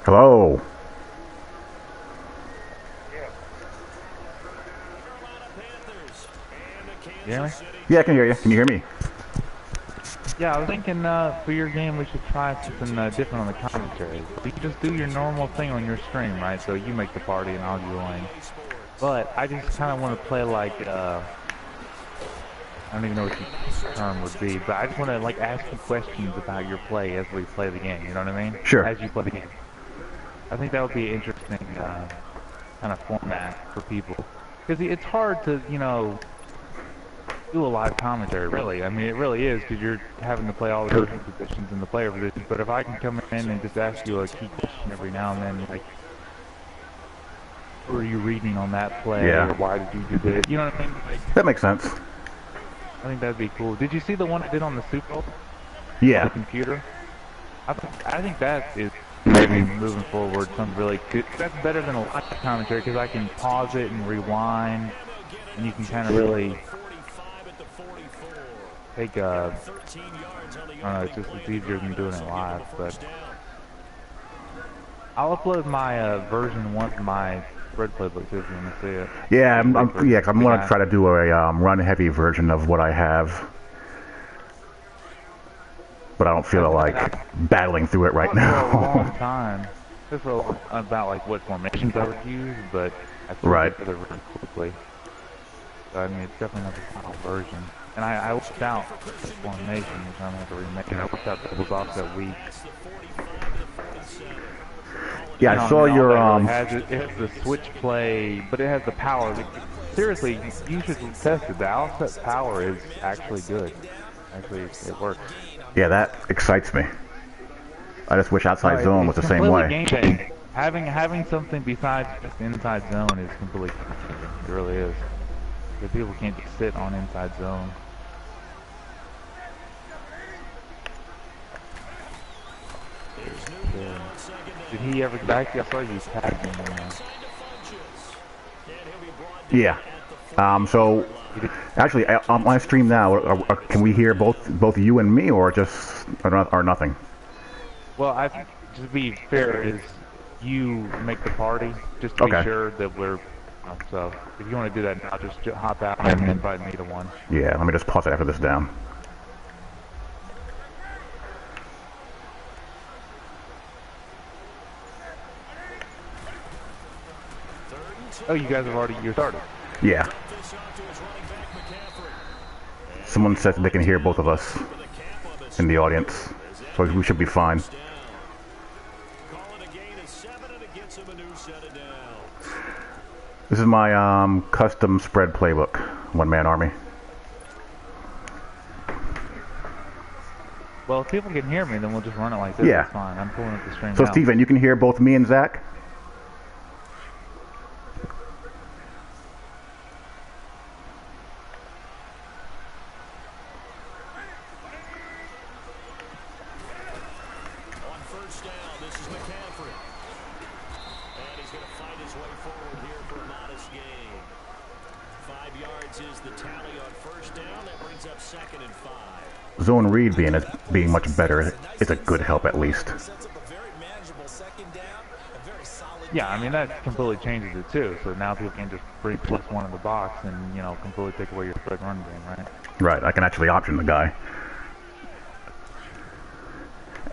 Hello. You hear me? Yeah, I can hear you. Can you hear me? Yeah, I was thinking for your game we should try something different on the commentary. You can just do your normal thing on your stream, right? So you make the party and I'll join. But I just kind of want to play like, I don't even know what the term would be, but I just want to like ask you questions about your play as we play the game, you know what I mean? Sure. As you play the game. I think that would be an interesting kind of format for people. Because it's hard to, you know, do a live commentary, really. I mean, it really is, because you're having to play all the coaching positions and the player positions. But if I can come in and just ask you a key question every now and then, like, what are you reading on that play? Yeah. Or why did you do this? You know what I mean? Like, That makes sense. I think that'd be cool. Did you see the one I did on the Super Bowl? Yeah. On the computer? I think that is maybe moving forward something really good. That's better than a live commentary, because I can pause it and rewind, and you can kind of really take I don't know, it's easier than doing it live, but I'll upload my version 1 of my spread playbook too if you want to see it. Yeah, I'm going to try to do a run-heavy version of what I have. But I don't feel like battling through it right now. For a long time. Just about like what formations I would use, but I put it together really quickly. So, I mean, it's definitely not the final version. And I worked out the formation, which I'm going to have to remake it. I worked out doubles offset weak. Yeah, I saw your it has the switch play, but it has the power. Seriously, you should test it. The offset power is actually good. Actually, it works. Yeah, that excites me. I just wish outside zone was the same way. Game having something besides just inside zone is completely different. It really is. Because people can't just sit on inside zone. Did he ever get back? I saw you tagging him. Yeah. So, actually, on my stream now, can we hear both you and me, or just or nothing? Well, I think to be fair is you make the party just to be sure that we're. So, if you want to do that now, just hop out and invite me to one. Yeah, let me just pause it after this down. Oh, you guys have already started? Yeah. Someone said they can hear both of us in the audience, so we should be fine. This is my custom spread playbook, one-man army. Well, if people can hear me, then we'll just run it like this. Yeah. It's fine. I'm pulling up the stream So, now. Steven, you can hear both me and Zach? Zone read being much better is a good help at least. Yeah, I mean that completely changes it too. So now people can just bring +1 in the box and completely take away your spread run game, right? Right, I can actually option the guy.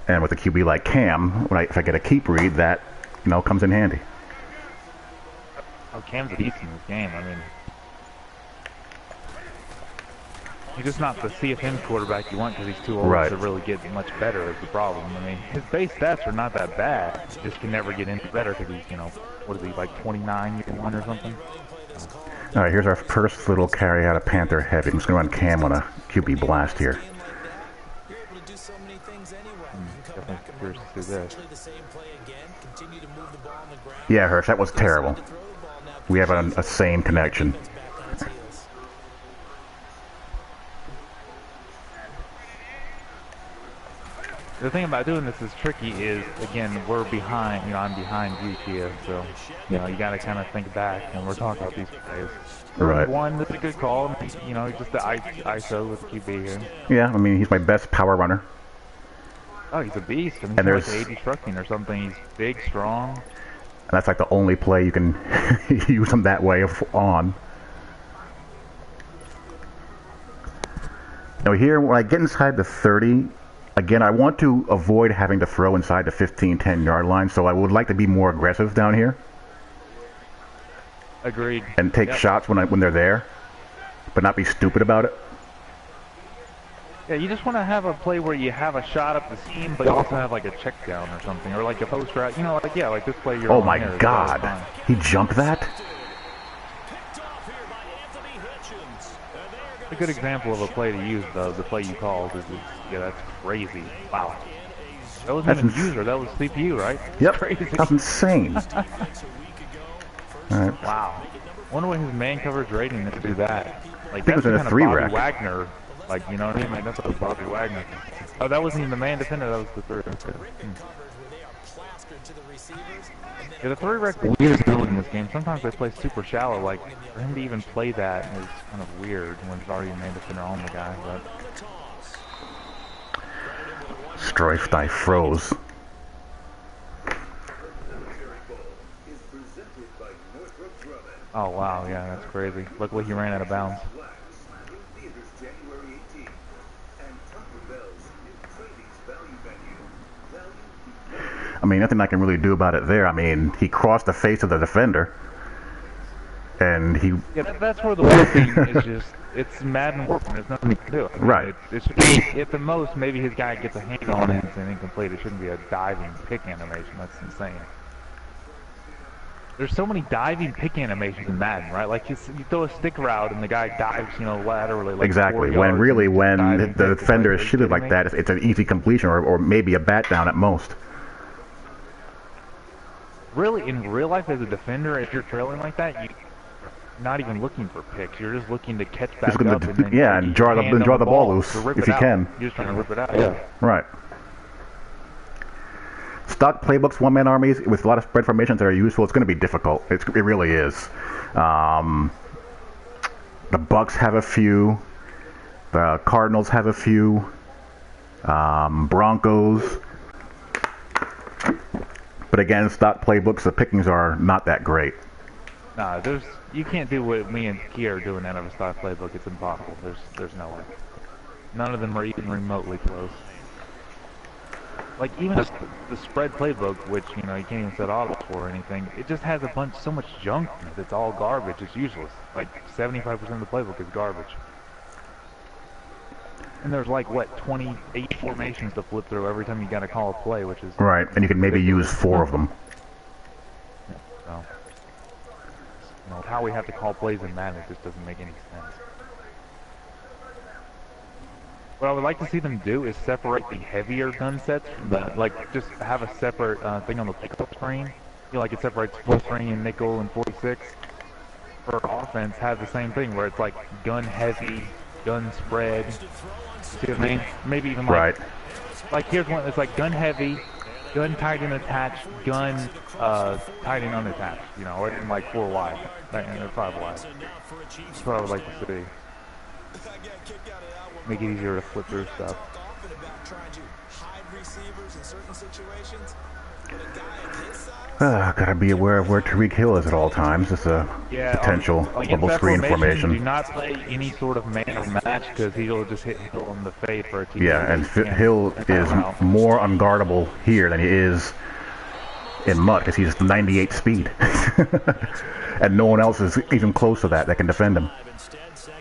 And with a QB like Cam, if I get a keep read, that comes in handy. Oh, Cam's a beast in this game. I mean, he's just not the CFM quarterback you want because he's too old to really get much better is the problem. I mean, his base stats are not that bad. He just can never get any better because he's, what is he, like 29 year one or something? All right, here's our first little carry out of Panther heavy. I'm just going to run Cam on a QB blast here. Definitely curious to see this. Yeah, Hirsch, that was terrible. We have a same connection. The thing about doing this is tricky is, again, we're behind, I'm behind you, Kia, so, you gotta kind of think back when we're talking about these plays. Right. One, that's a good call, just the ISO with QB here. Yeah, I mean, he's my best power runner. Oh, he's a beast. I mean, And he's there's like 80 trucking or something. He's big, strong. And that's like the only play you can use him that way on. Now here, when I get inside the 30, again, I want to avoid having to throw inside the 15, 10-yard line, so I would like to be more aggressive down here. Agreed. And take shots when they're there, but not be stupid about it. Yeah, you just want to have a play where you have a shot up the seam, but you also have like a check down or something, or like a post route. You know, like like this play you're Oh on my here, God! He jumped that? A good example of a play to use, though, the play you called is yeah, that's crazy. Wow. That wasn't even user, that was CPU, right? Yep. Crazy. That's insane. All right. Wow. Wonder what his man coverage rating is to do that. Like, I think it was in a kind of 3-rec. Wagner. Like, you know what I mean? Like, that's what Bobby Wagner. Oh, that wasn't even the man defender, that was the 3-rec. Yeah, the 3-rec is weird in this game. Sometimes they play super shallow. Like, for him to even play that is kind of weird when there's already a man defender on the guy. But Strife die froze. oh wow, yeah, that's crazy. Look what he ran out of bounds. I mean, nothing I can really do about it there. I mean, he crossed the face of the defender, and he... Yeah, that's where the working is just... It's Madden working. There's nothing you can do. I mean, Right. At the most, maybe his guy gets a hand on it and it's incomplete. It shouldn't be a diving pick animation. That's insane. There's so many diving pick animations in Madden, right? Like, you throw a stick route and the guy dives, you know, laterally. Like Exactly. When really, when the defender is shielded like that, it's an easy completion or maybe a bat down at most. Really, in real life, as a defender, if you're trailing like that, you're not even looking for picks. You're just looking to catch back up and then and draw the ball loose if you can. You're just trying to rip it out. Yeah. Right. Stock playbooks, one-man armies with a lot of spread formations that are useful. It's going to be difficult. It really is. The Bucks have a few. The Cardinals have a few. Broncos. But again, stock playbooks, the pickings are not that great. Nah, you can't do what me and Kia are doing out of a stock playbook. It's impossible. There's no way. None of them are even remotely close. Like, even the spread playbook, which, you know, you can't even set autos for or anything, it just has so much junk in it. It's all garbage. It's useless. Like, 75% of the playbook is garbage. And there's like, what, 28 formations to flip through every time you gotta call a play, which is... Right, and you can maybe use 4 of them. So, you know, how we have to call plays in Madden, it just doesn't make any sense. What I would like to see them do is separate the heavier gun sets from the, like, just have a separate thing on the pickup screen. You know, like it separates full screen and nickel and 46. For offense, have the same thing where it's like gun heavy, gun spread. See what I mean? Maybe even like, like here's one that's like gun heavy, gun tight and attached, gun tight and unattached. You know, or even like 4 wide, or 5 wide. That's what I would like to see. Make it easier to flip through stuff. Gotta be aware of where Tariq Hill is at all times. It's a potential bubble screen formation. Do not play any sort of man or match because he'll just hit Hill in the face for a TD. Yeah, and Hill is more unguardable here than he is in Mud because he's 98 speed. And no one else is even close to that can defend him.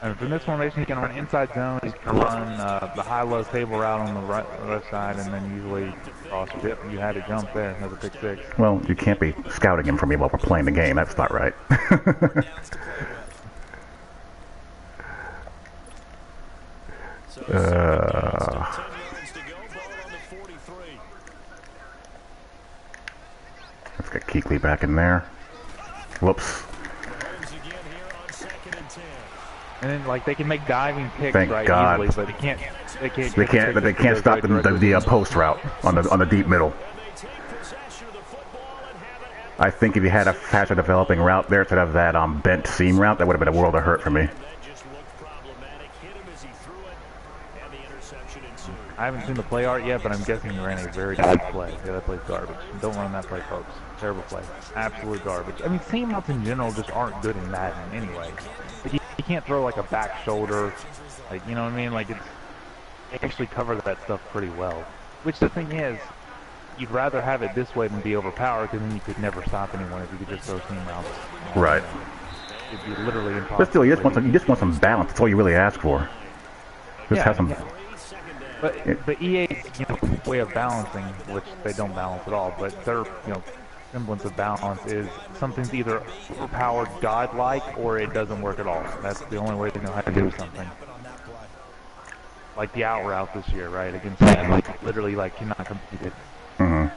And from this formation, he can run inside zone, he can run the high-low table route on the left side, and then usually cross dip. You had to jump there. That's a pick 6. Well, you can't be scouting him for me while we're playing the game. That's not right. Let's get Keekly back in there. Whoops. And then, like, they can make diving picks Thank God. easily, but they can't stop the post route on the deep middle. I think if you had a faster developing route there instead of that bent seam route, that would have been a world of hurt for me. I haven't seen the play art yet, but I'm guessing he ran a very bad play. Yeah, that play's garbage. Don't run that play, folks. Terrible play. Absolute garbage. I mean, seam routes in general just aren't good in Madden anyway. Like, you can't throw like a back shoulder, like, you know what I mean? Like, they actually cover that stuff pretty well. Which the thing is, you'd rather have it this way than be overpowered, because then you could never stop anyone if you could just throw seam routes. Right. It'd be literally impossible. But still, you just want some balance. That's all you really ask for. Just have some. Yeah. But EA's way of balancing, which they don't balance at all, but their semblance of balance is something's either overpowered godlike or it doesn't work at all. That's the only way they know how to do something. Like the out route this year, right? Against like literally cannot compete it. Mm-hmm.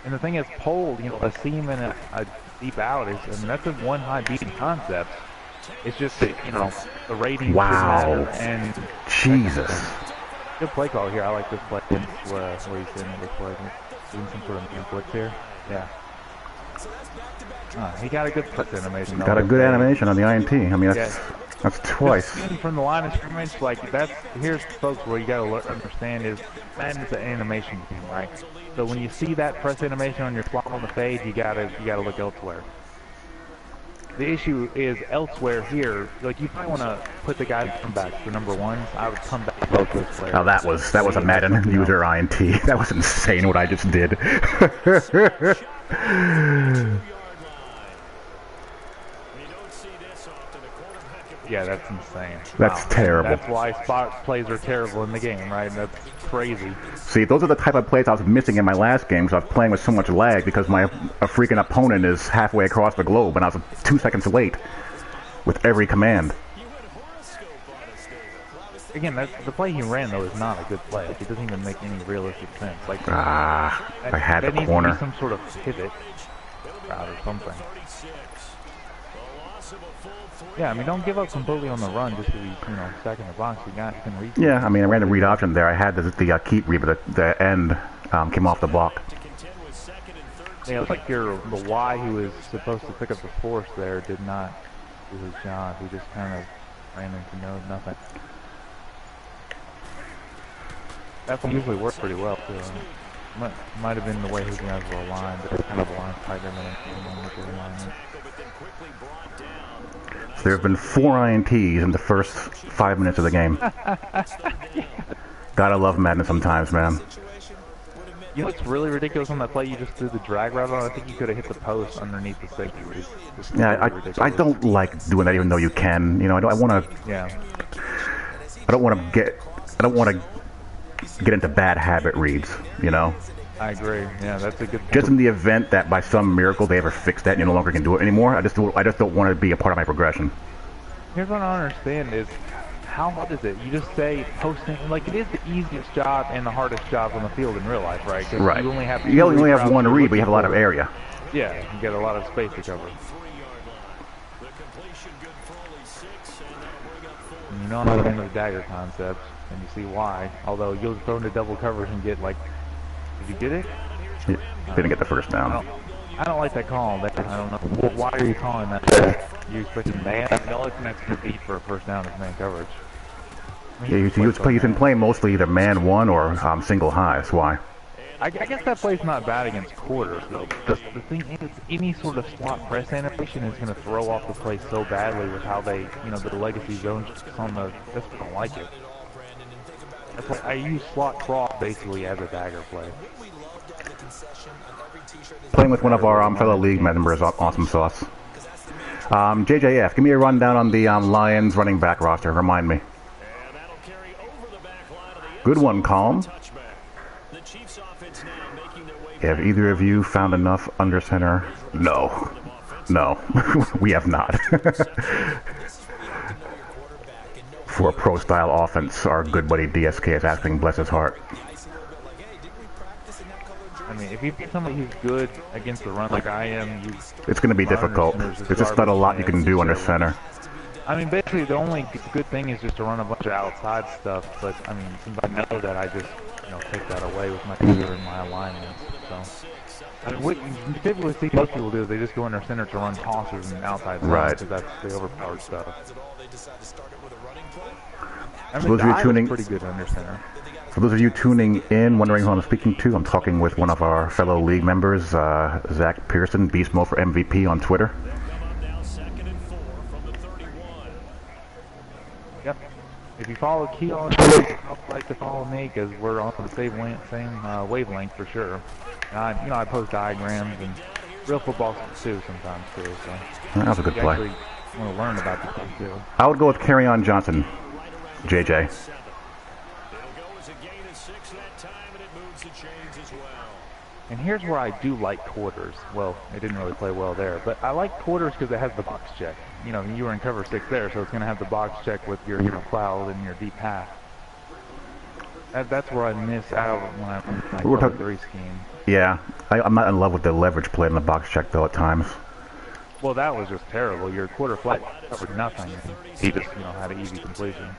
And the thing is, pole, a seam and a deep out is, I mean, that's a one high beating concept. It's just that, the rating wow. should matter. And Jesus. Good play call here. I like this play. Where he's in this play. Doing some sort of blitz here. Yeah. He got a good press animation. Got a good animation on the INT. I mean, that's twice. From the line of scrimmage, here's folks where you gotta understand is Madden is an animation game, right? So when you see that press animation on your slot on the fade, you gotta look elsewhere. The issue is elsewhere here. Like, you probably want to put the guys come back for number ones. I would come back to both those players. Now that was a Madden user INT. That was insane what I just did. Yeah, that's insane. That's terrible. That's why spot plays are terrible in the game, right? That's crazy. See, those are the type of plays I was missing in my last game, because I was playing with so much lag because a freaking opponent is halfway across the globe, and I was 2 seconds late with every command. Again, the play he ran, though, is not a good play. Like, it doesn't even make any realistic sense. Like, I had the corner. Needs to be some sort of pivot route or something. Yeah, I mean, don't give up completely on the run just because he's, stacking the box. You can read. Yeah, I mean, I ran the read option there. I had the keep read, but the end came off the block. Yeah, it's like the Y who was supposed to pick up the force there did not do his job. He just kind of ran into nothing. That one usually worked pretty well, too. Might have been the way his guys were aligned, but it's kind of aligned tighter than alignment. So there have been 4 INTs in the first 5 minutes of the game. Gotta love Madden sometimes, man. You know what's really ridiculous on that play you just threw the drag route on? I think you could have hit the post underneath the safety. Yeah, I don't like doing that, even though you can. I don't want to. Yeah. I don't want to get into bad habit reads. I agree. Yeah, that's a good point. Just in the event that by some miracle they ever fix that and you no longer can do it anymore, I just don't want to be a part of my progression. Here's what I don't understand is, how hard is it? You just say posting, like, it is the easiest job and the hardest job on the field in real life, right? Right. You only have one read, but you have a lot of area. Yeah, you get a lot of space to cover. And you know I'm not into the dagger concept, and you see why. Although you'll throw into double coverage and get, like, did you get it? Yeah, didn't get the first down. I don't like that call. I don't know. Why are you calling that? You expecting man? The only thing that's going to beat for a first down is man coverage. Yeah, you've been playing mostly either man one or single high. That's why. I guess that play's not bad against quarters, though. The thing is, any sort of slot press animation is going to throw off the play so badly with how they, the legacy zones on the. Just don't like it. That's why I use slot cross basically as a dagger play. Playing with one of our fellow league members, awesome sauce. JJF, give me a rundown on the Lions running back roster. Remind me. Good one, Calm. Have either of you found enough under center? No, we have not. For a pro-style offense, our good buddy DSK is asking, bless his heart. I mean, if you get somebody who's good against the run like I am, it's going to be difficult. There's just not a lot you can do under center. I mean, basically, the only good thing is just to run a bunch of outside stuff. But I mean, since I know that, I just take that away with my computer and my alignments. So, I mean, what you typically see most people do is they just go under center to run tossers and outside stuff, right? Because that's the overpowered stuff. I mean, those of you tuning, pretty good under center. For those of you tuning in, wondering who I'm speaking to, I'm talking with one of our fellow league members, Zach Pearson, Beast Mode for MVP on Twitter. Yep. If you follow Key on Twitter, I'd like to follow me because we're on the same wavelength for sure. And I post diagrams and real football stuff too sometimes too. So That was a good play. Actually want to learn about the thing too. I would go with Kerryon Johnson, JJ. And here's where I do like quarters. Well, it didn't really play well there, but I like quarters because it has the box check. You know, you were in cover 6 there, so it's going to have the box check with your cloud and your deep half. That's where I miss out when I play cover 3 scheme. Yeah, I'm not in love with the leverage play in the box check though at times. Well, that was just terrible. Your quarter flat covered nothing. He just, had an easy completion.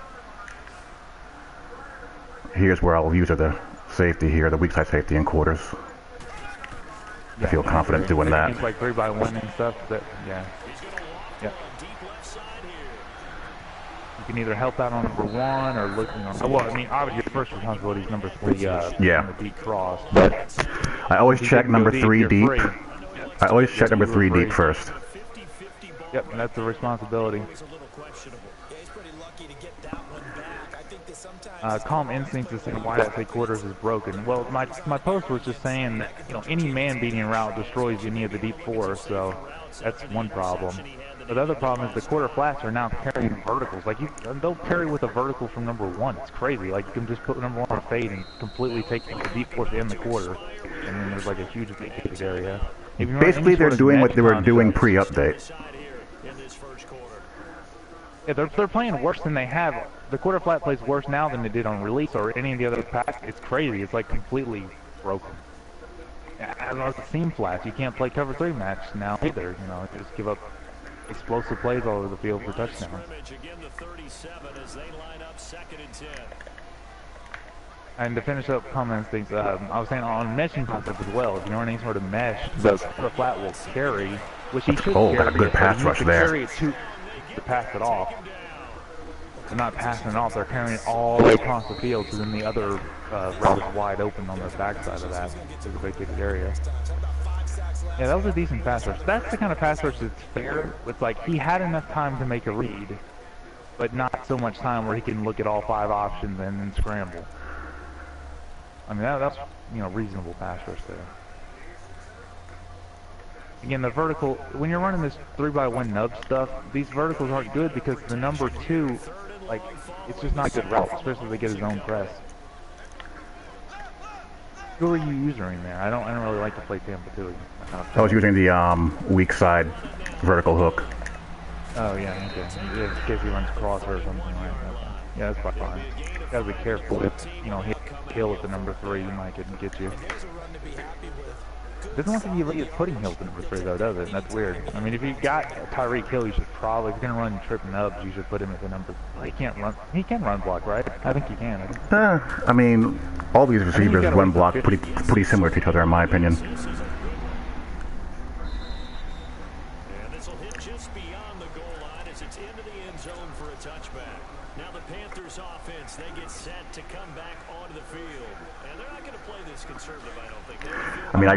Here's where I'll use the safety here, the weak side safety in quarters. I feel confident doing that. It's like 3x1 and stuff. Yeah. You can either help out on number 1 or looking on. Well, I mean, obviously your first responsibility is number 3. On the deep cross. But I always check number 3 deep. I always check number 3 deep first. Yep, and that's the responsibility. Calm Instinct is saying why I say quarters is broken. Well, my post was just saying that any man beating route destroys any of the deep 4, so that's one problem. But the other problem is the quarter flats are now carrying verticals. Like they'll carry with a vertical from number 1. It's crazy. Like you can just put number 1 on a fade and completely take the deep 4 in the quarter, and then there's like a huge vacated area. Basically, they're doing what they were doing pre-update. Yeah, they're playing worse than they have. The quarter flat plays worse now than they did on release or any of the other packs. It's crazy. It's like completely broken. As well as the seam flats, you can't play cover 3 match now either. Just give up explosive plays all over the field for touchdowns. And to finish up comments, things I was saying on meshing concept as well. If you run any sort of mesh, the quarter flat will carry, which he should carry. Got a good pass rush there. Carry it to pass it off. They're not passing it off, they're carrying it all the way across the field, so then the other route is wide open on the backside of that, to the vacated area. Yeah, that was a decent pass rush. That's the kind of pass rush that's fair. It's like he had enough time to make a read, but not so much time where he can look at all 5 options and then scramble. I mean, that's reasonable pass rush there. Again, the vertical, when you're running this 3x1 nub stuff, these verticals aren't good because the number 2, it's just not a good route, especially if they get his own press. Who are you using there? I don't really like to play Tampa 2. I was using the weak side vertical hook. Oh yeah, okay. Yeah, in case he runs crosser or something like that. Yeah, that's quite fine. Gotta be careful if hit Hill at the number 3, you might get you. Doesn't look like you let putting Hill to number 3 though, does it? That's weird. I mean, if you got Tyreek Hill, you should probably, if you're gonna run trip nubs, you should put him at the number. He can't run. He can run block, right? I think he can. I mean, all these receivers run block pretty similar to each other, in my opinion. And this will hit just beyond the goal line as it's into the end zone for a touchback. Now the Panthers offense, they get set to come back onto the field. And they're not going to play this conservative, I don't think. I mean, I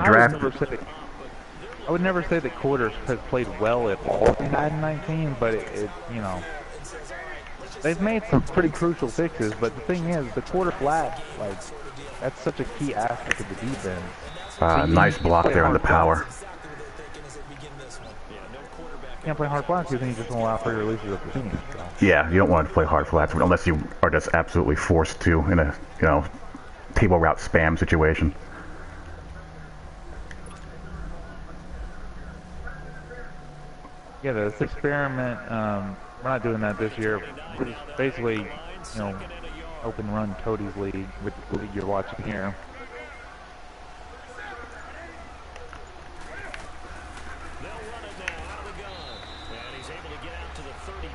would never say that quarters has played well at all in Madden 19, but they've made some pretty crucial fixes. But the thing is, the quarter flat, that's such a key aspect of the defense. Nice block there on the power. You can't play hard flats because then you just won't allow for your releases of the team. So. Yeah, you don't want to play hard flats unless you are just absolutely forced to in a table route spam situation. Yeah, this experiment, we're not doing that this year. We're just basically, open run Cody's league with the league you're watching here.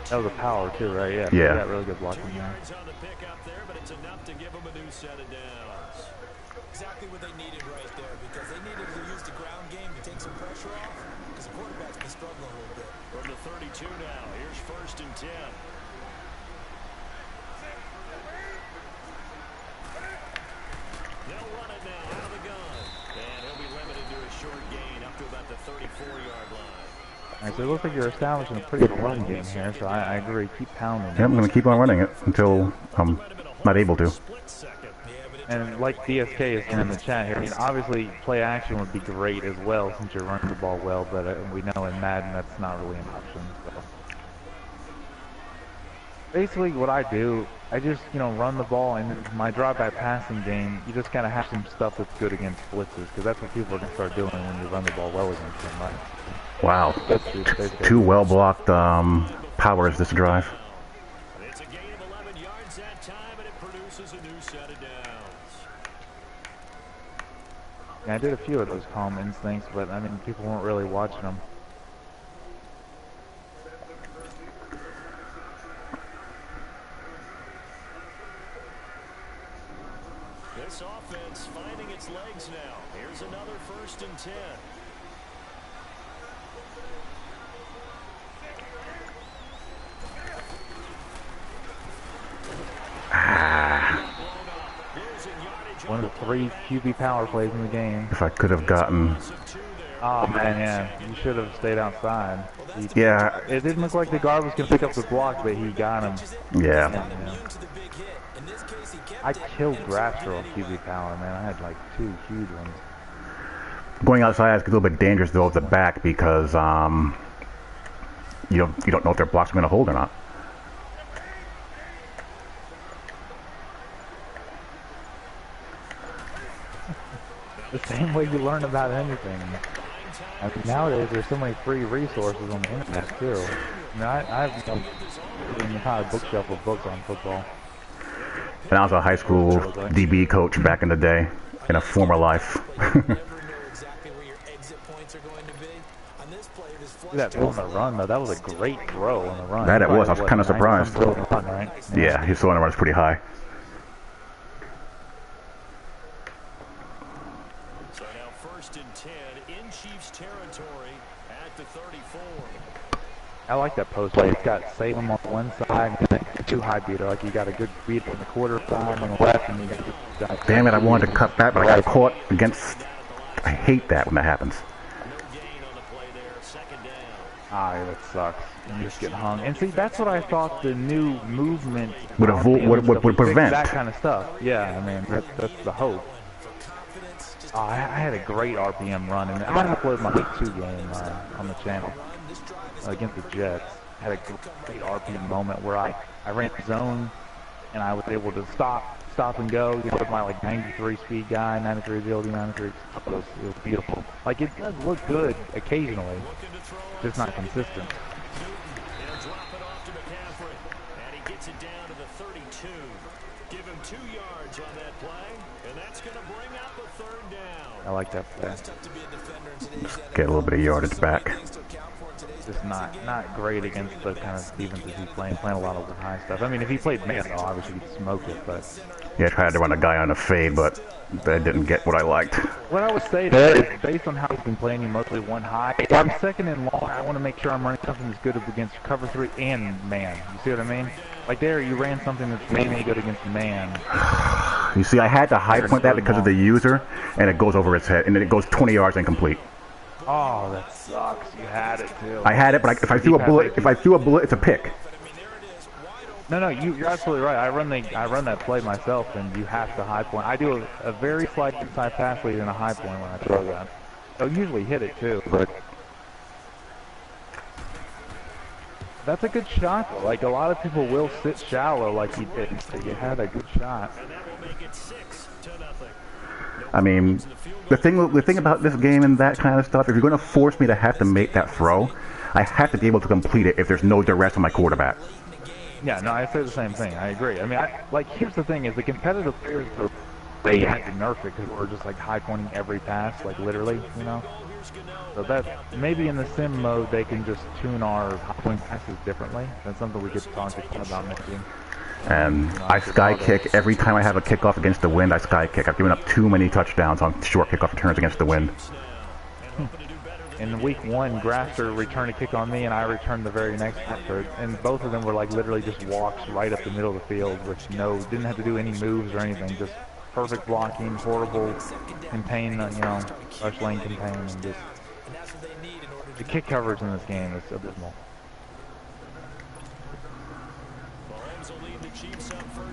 That was a power too, right? Yeah. Yeah. Got really good blocking there. Exactly what they needed right there, because they needed to use the ground game to take some pressure off, because the quarterback's been struggling a little bit. From the 32 now, here's 1st and 10. They'll run it now out of the gun. And he'll be limited to a short gain up to about the 34-yard line. All right, so it looks like you're establishing a pretty good run game here, so I agree. Keep pounding. Yeah, I'm going to keep on running it until I'm not able to. And like DSK is saying in the chat here, I mean, obviously play action would be great as well since you're running the ball well, but we know in Madden that's not really an option. So. Basically what I do, I just, run the ball, and in my drop-back passing game, you just gotta have some stuff that's good against blitzes, because that's what people are gonna start doing when you run the ball well against them, right? Wow. Two well-blocked powers this drive. It's a gain of 11 yards that time, and it produces a new set of downs. Yeah, I did a few of those calm instincts, but I mean, people weren't really watching them. This offense finding its legs now. Here's another 1st and 10. One of the 3 QB power plays in the game. If I could have gotten... Oh man, yeah, you should have stayed outside. Yeah. It didn't look like the guard was going to pick up the block, but he got him. Yeah. I killed Grasser on QB power, man. I had like 2 huge ones. Going outside is a little bit dangerous though at the back because you don't know if their block's going to hold or not. The same way you learn about anything. I mean, nowadays there's so many free resources on the internet too. I mean, I have an entire bookshelf of books on football. And I was a high school DB coach back in the day, in a former life. That on the run though, that was a great throw on the run. That it was. I was kind of surprised. Run, right? Yeah, his throw on the run is pretty high. So now 1st and 10 in Chiefs territory at the 34. I like that post play. It's got save him on one side and then 2 high beater. Like you got a good beat on the quarter side on the left, and you got. Damn it! I wanted to cut back, but I got caught against. I hate that when that happens. Ah, that sucks. You just get hung. And see, that's what I thought the new movement would prevent. That kind of stuff. Yeah, I mean, that's the hope. Oh, I had a great RPM run, and I'm going to upload my Week 2 game on the channel against the Jets. I had a great RPM moment where I ran zone, and I was able to stop and go, with my like 93 speed guy, 93 agility, 93. It was beautiful. Like, it does look good occasionally, just not consistent. He'll drop it off to McCaffrey, and he gets it down to the 32. Give him 2 yards on that play, and that's going to bring up a 3rd down. I like that play. Get a little bit of yardage back. Just not great against the kind of defenses he's playing a lot of high stuff. I mean, if he played man, though, obviously he'd smoke it, but... Yeah, I tried to run a guy on a fade, but that didn't get what I liked. What I would say to that is, based on how he's been playing, you mostly one high. If I'm 2nd and long, I want to make sure I'm running something that's good against cover 3 and man. You see what I mean? Like there, you ran something that's mainly good against man. You see, I had to high point that because of the user, and it goes over his head, and then it goes 20 yards incomplete. Oh, that sucks. You had it too. I had it, but if I threw a bullet, it's a pick. No, you're absolutely right. I run that play myself, and you have to high point. I do a very slight inside pass lead and a high point when I throw that. I'll usually hit it too, but that's a good shot though. Like a lot of people will sit shallow like he did. So you had a good shot. And that will make it 6-0. I mean, the thing about this game and that kind of stuff, if you're going to force me to have to make that throw, I have to be able to complete it if there's no duress on my quarterback. Yeah, no, I say the same thing. I agree. I mean, here's the thing: is the competitive players, they had to nerf it because we're just like high pointing every pass, like literally, So that maybe in the sim mode they can just tune our high point passes differently. That's something we could talk about maybe. And I sky kick every time I have a kickoff against the wind. I sky kick. I've given up too many touchdowns on short kickoff returns against the wind. In week 1, Grasser returned a kick on me, and I returned the very next effort. And both of them were like literally just walks right up the middle of the field with didn't have to do any moves or anything. Just perfect blocking, horrible contain, rush lane contain, and just the kick coverage in this game is abysmal.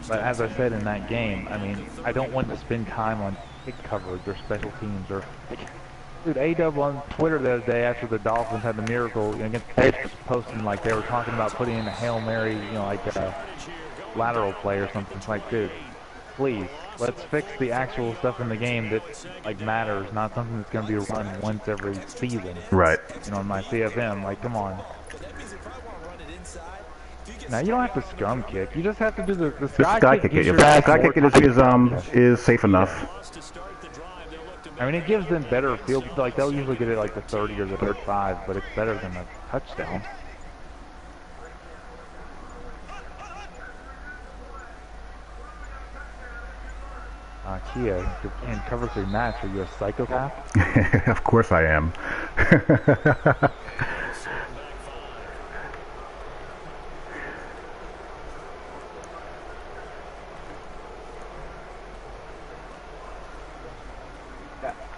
But as I said in that game, I mean, I don't want to spend time on kick coverage or special teams or... Dude, A-Dub on Twitter the other day after the Dolphins had the miracle against the Patriots posting like they were talking about putting in a Hail Mary, like a lateral play or something. It's like, dude, please, let's fix the actual stuff in the game that like matters, not something that's going to be run once every season. Right. In my CFM, like, come on. Now, you don't have to scrum kick. You just have to do the sky kick. The sky kick is safe enough. I mean, it gives them better field. Like, they'll usually get it like the 30 or the 35, but it's better than a touchdown. Kia, you're playing cover 3 match. Are you a psychopath? Of course I am.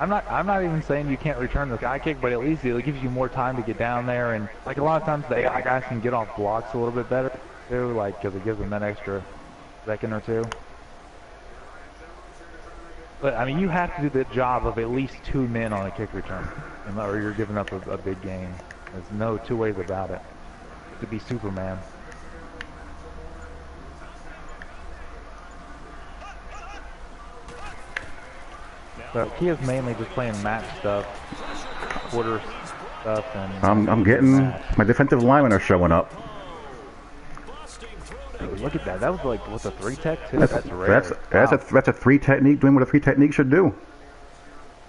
I'm not even saying you can't return the sky kick, but at least it gives you more time to get down there, and like a lot of times the AI guys can get off blocks a little bit better too, like because it gives them that extra second or two. But I mean, you have to do the job of at least 2 men on a kick return, or you're giving up a big game. There's no two ways about it. To be Superman. So Kia's mainly just playing match stuff, quarter stuff, and I'm getting my defensive linemen are showing up. Look at that! That was like what's a 3 tech too? That's rare. That's a 3 technique doing what a 3 technique should do.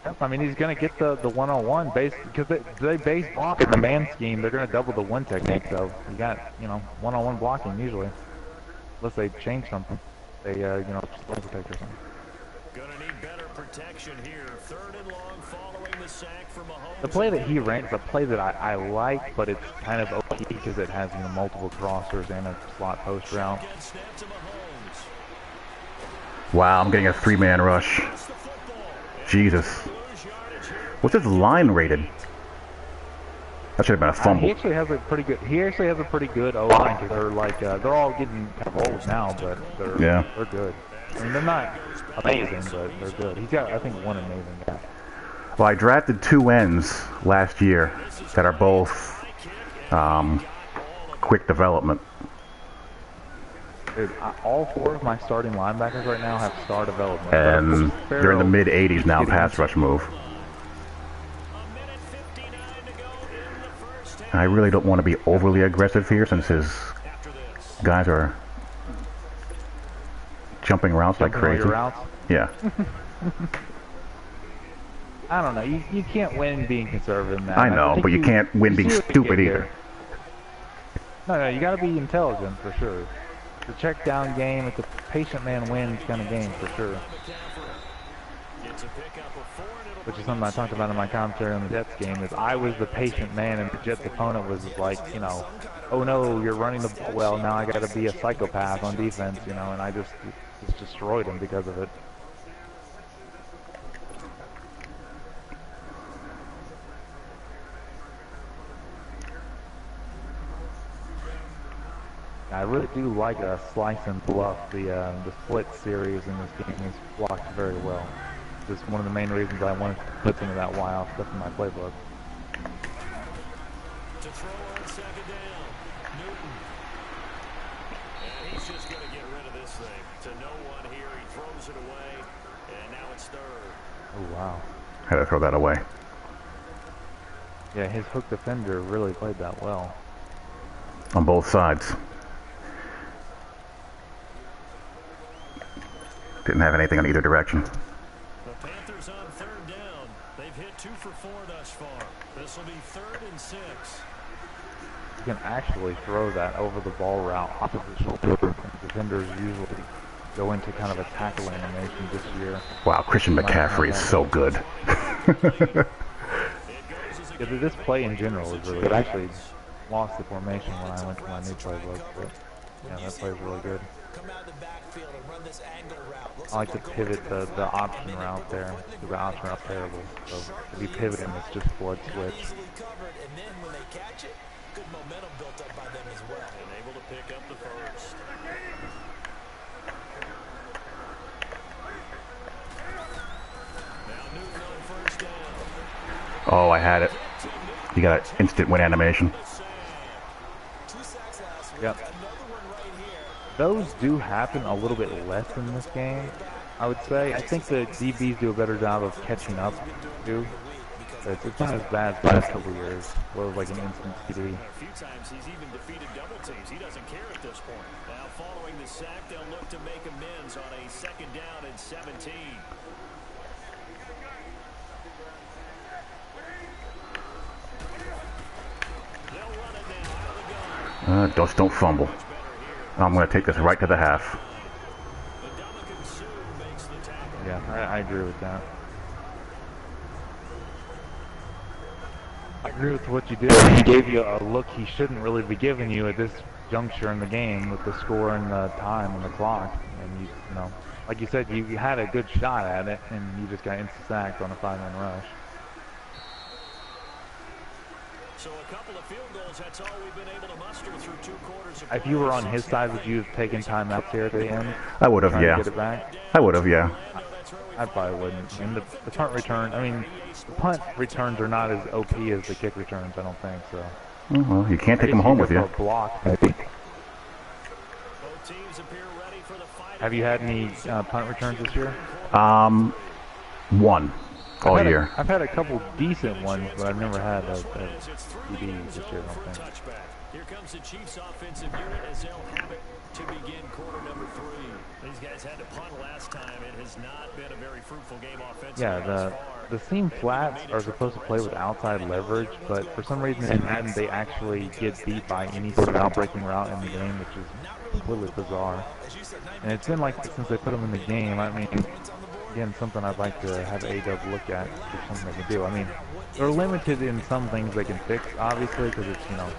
Yep, I mean he's gonna get the one-on-one base because they base block in the man scheme. They're gonna double the 1 technique, so you got one-on-one blocking usually, unless they change something. They just protect or something. Gonna need better protection here. 3rd and long following the sack from Mahomes. The play that he ran is a play that I like, but it's kind of OP because it has multiple crossers and a slot post route. Wow, I'm getting a 3-man rush. Jesus. What's his line rated? That should have been a fumble. He actually has a pretty good O-line because they're like they're all getting kind of old now, but they're good. I mean, they're not amazing, but they're good. He's got, I think, one amazing guy. Well, I drafted 2 ends last year that are both quick development. Dude, all 4 of my starting linebackers right now have star development. And they're in the mid-80s now, pass rush move. I really don't want to be overly aggressive here since his guys are jumping routes like crazy. Yeah. I don't know. You can't win being conservative in that. I know, but you can't win being stupid either. No, you got to be intelligent for sure. It's a check down game. It's a patient man wins kind of game for sure. Which is something I talked about in my commentary on the Jets game. Is I was the patient man, and the Jets opponent was like, oh no, you're running the ball well. Now I got to be a psychopath on defense, and I just destroyed him because of it. I really do like a slice and bluff. The split series in this game is blocked very well. This is one of the main reasons I wanted to put some of that Y-off stuff in my playbook. To throw on 2nd down, Newton. And he's just going to get rid of this thing. To no one here, he throws it away, and now it's 3rd. Oh, wow. Had to throw that away. Yeah, his hook defender really played that well. On both sides. Didn't have anything on either direction. The Panthers on 3rd down. They've hit 2 for 4 thus far. This will be 3rd and 6. You can actually throw that over the ball route opposite shoulder. Defenders usually go into kind of a tackle animation this year. Wow, Christian McCaffrey is so good. Yeah, this play in general is really good. I actually lost the formation when I went to my new playbook. But Yeah, that play's really good. Come out of the backfield and run this angle route. Looks I like to we're going pivot for the option route there. The option route's terrible. So if you pivot him, it's just flood switch. easily covered, and then when they catch it, good momentum built up by them as well. And able to pick up the first. Now Newton on first down. Oh, I had it. You got an instant win animation. 2 sacks last week. Yep. Another one right here. Those do happen a little bit less in this game, I would say. I think the DBs do a better job of catching up, too. It's not as bad as the last couple of years, where it was like an instant TD. A few times he's even defeated double teams. He doesn't care at this point. Now following the sack, they'll look to make amends on a 2nd down and 17. They'll run it now out of the gun. Just don't fumble. I'm going to take this right to the half. Yeah, I agree with that. I agree with what you did. He gave you a look he shouldn't really be giving you at this juncture in the game with the score and the time and the clock. And you know, like you said, you had a good shot at it, and you just got insta-sacked on a 5-man rush. So a couple of field goals, that's all we've been able to muster through 2 quarters of If you were on his side, would you have taken timeouts here at the end? I would have, Trying to yeah. get it back? I would have, yeah. I probably wouldn't. And the punt return, I mean, the punt returns are not as OP as the kick returns, I don't think, so. Well, you can't take them home with you. Block, maybe. Both teams appear ready for the fight. Have you had any punt returns this year? One all year. I've had a couple decent ones, but I've never had a TD this year, I don't think. Here comes the Chiefs offensive unit as they'll have it to begin quarter number 3. These guys had to punt last time. It has not been a very fruitful game offensively. Yeah, the seam flats are supposed to play with outside leverage, but for some reason in Madden they actually get beat by any sort of outbreaking route in the game, which is completely bizarre. And it's been like this since they put them in the game. I mean, again, something I'd like to have A-Dub look at, if something they can do. I mean, they're limited in some things they can fix, obviously, because it's, you know,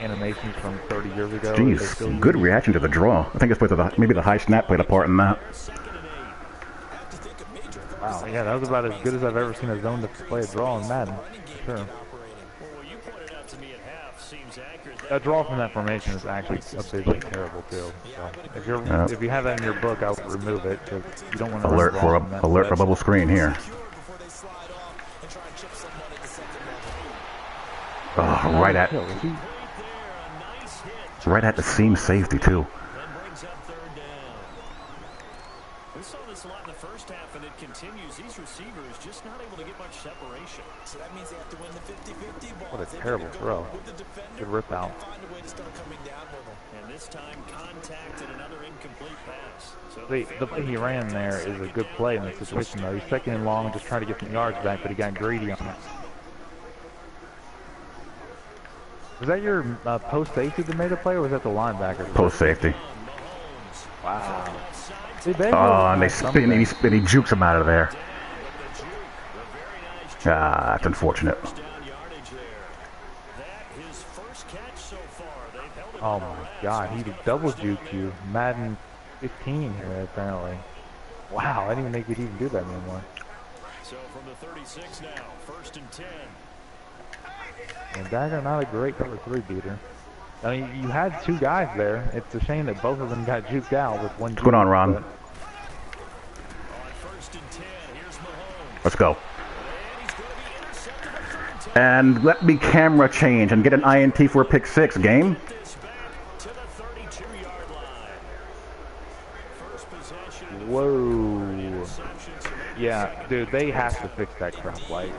animations from 30 years ago. Jeez, good reaction to the draw. I think it's maybe the high snap played a part in that. Wow, yeah, that was about as good as I've ever seen a zone to play a draw in Madden, for sure. That draw from that formation is actually abysmally terrible too. So if you have that in your book, I would remove it because you don't want to alert for bubble screen here. Oh, right at the seam safety too. We saw this a lot in the first half, and it continues. These receivers just not able to get much separation. So that means they have to win the 50-50 ball. What a terrible throw. Good rip out. Find a way to start coming down with them. And this time, contact and another incomplete pass. So The play he ran there is a good play in this situation, though. He's 2nd and long, just trying to get some yards back, but he got greedy on it. Was that your post safety that made a play, or was that the linebacker? Post safety. Wow. And they spin and he jukes him out of there. That's unfortunate. Oh my God, he double juked you. Madden 15 here, apparently. Wow, I didn't even think we'd even do that anymore. So from the 36 now, 1st and 10. And Dagger, not a great cover 3 beater. I mean, you had 2 guys there. It's a shame that both of them got juked out with one. What's going on, Ron? Let's go. And let me camera change and get an INT for a pick 6 game. Whoa. Yeah, dude, they have to fix that crap. Like,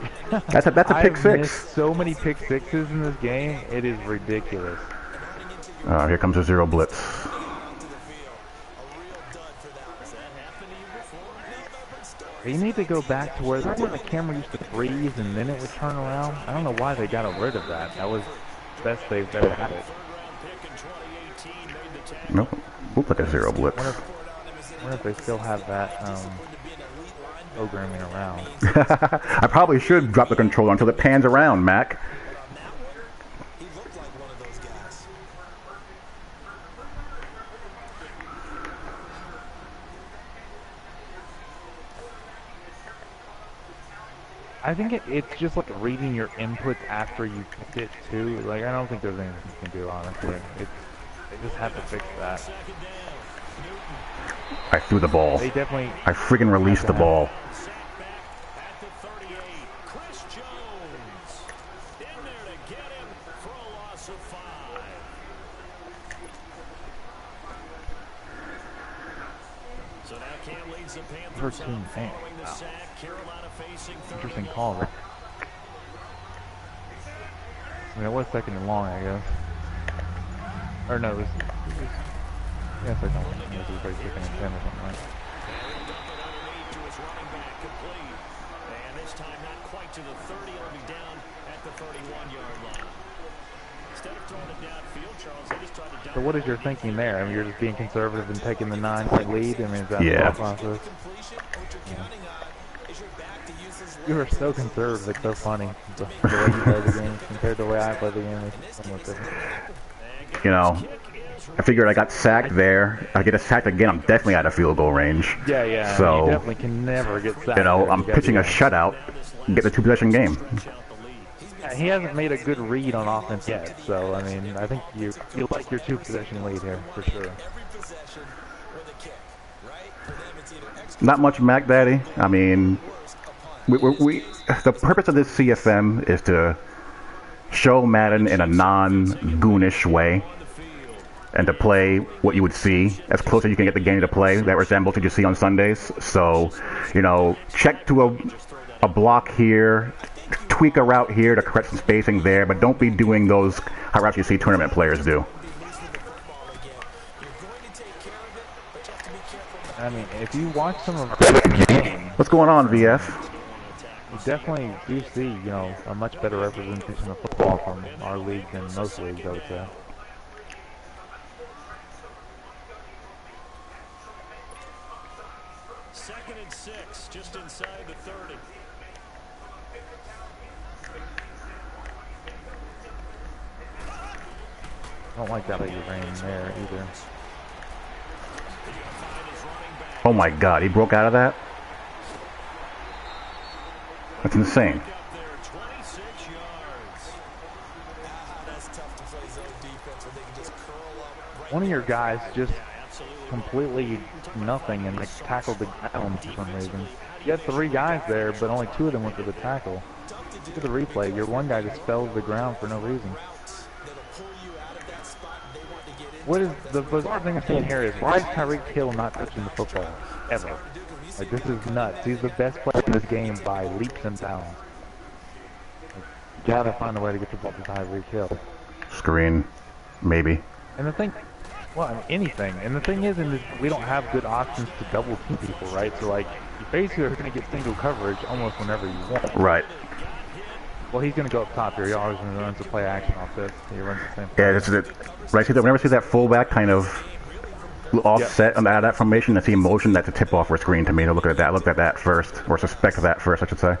that's a pick 6. Missed so many pick 6s in this game. It is ridiculous. Here comes a 0 blitz. They need to go back to where the camera used to freeze and then it would turn around. I don't know why they got rid of that. That was the best they've ever had it. Nope. Looked like a 0 blitz. I wonder if they still have that programming around. I probably should drop the controller until it pans around, Mac. I think it's just like reading your inputs after you picked it too. Like I don't think there's anything you can do honestly. They just have to fix that. I threw the ball. They definitely. I friggin' released the ball. First team fan. Wow. Interesting call, right? I mean, it was second and long, I guess. Or no, it was yeah, second and long. It was like second and 10 or something, right? And this time not quite to the 30, it'll be down at the 31-yard line. Instead of throwing it downfield, Charles, they just tried to. So what is your thinking there? I mean, you're just being conservative and taking the 9-point lead? I mean, is that the thought process? Yeah. You are so conservative, it's so funny. The way you play the game compared to the way I play the game is somewhat different. You know, I figured I got sacked there. I get a sack again, I'm definitely out of field goal range. Yeah, yeah. So, you definitely can never get sacked. You know, I'm pitching a shutout and get the 2-possession game. Yeah, he hasn't made a good read on offense yet, so I mean, I think you like your 2-possession lead here for sure. Not much Mac Daddy. I mean, the purpose of this CFM is to show Madden in a non-goonish way and to play what you would see as close as you can get the game to play that resembles what you see on Sundays. So, you know, check to a block here, tweak a route here to correct some spacing there, but don't be doing those high routes you see tournament players do. I mean, if you watch some of our games, what's going on, VF? You definitely do see, you know, a much better representation of football from our league than most leagues, I would say. Second and 6, just inside the 30. I don't like that you ran there either. Oh my God, he broke out of that? That's insane. One of your guys just completely nothing and like tackled the ground for some reason. You had 3 guys there, but only 2 of them went for the tackle. Look at the replay. Your one guy just fell to the ground for no reason. What is the bizarre thing I'm saying here is why is Tyreek Hill not touching the football ever? Like this is nuts. He's the best player in this game by leaps and bounds. Like, you gotta find a way to get the ball to Tyreek Hill. Screen, maybe. And the thing, well, I mean, anything. And the thing is, we don't have good options to double team people, right? So like, you basically are gonna get single coverage almost whenever you want. Right. Well, he's going to go up top here. He always runs the play action off this. He runs the same play. Yeah, this is it. Right, whenever I see that fullback kind of offset on that formation, I see motion, that's a tip-off for a screen to me. To look at that. I looked at that first, or suspect that first, I should say.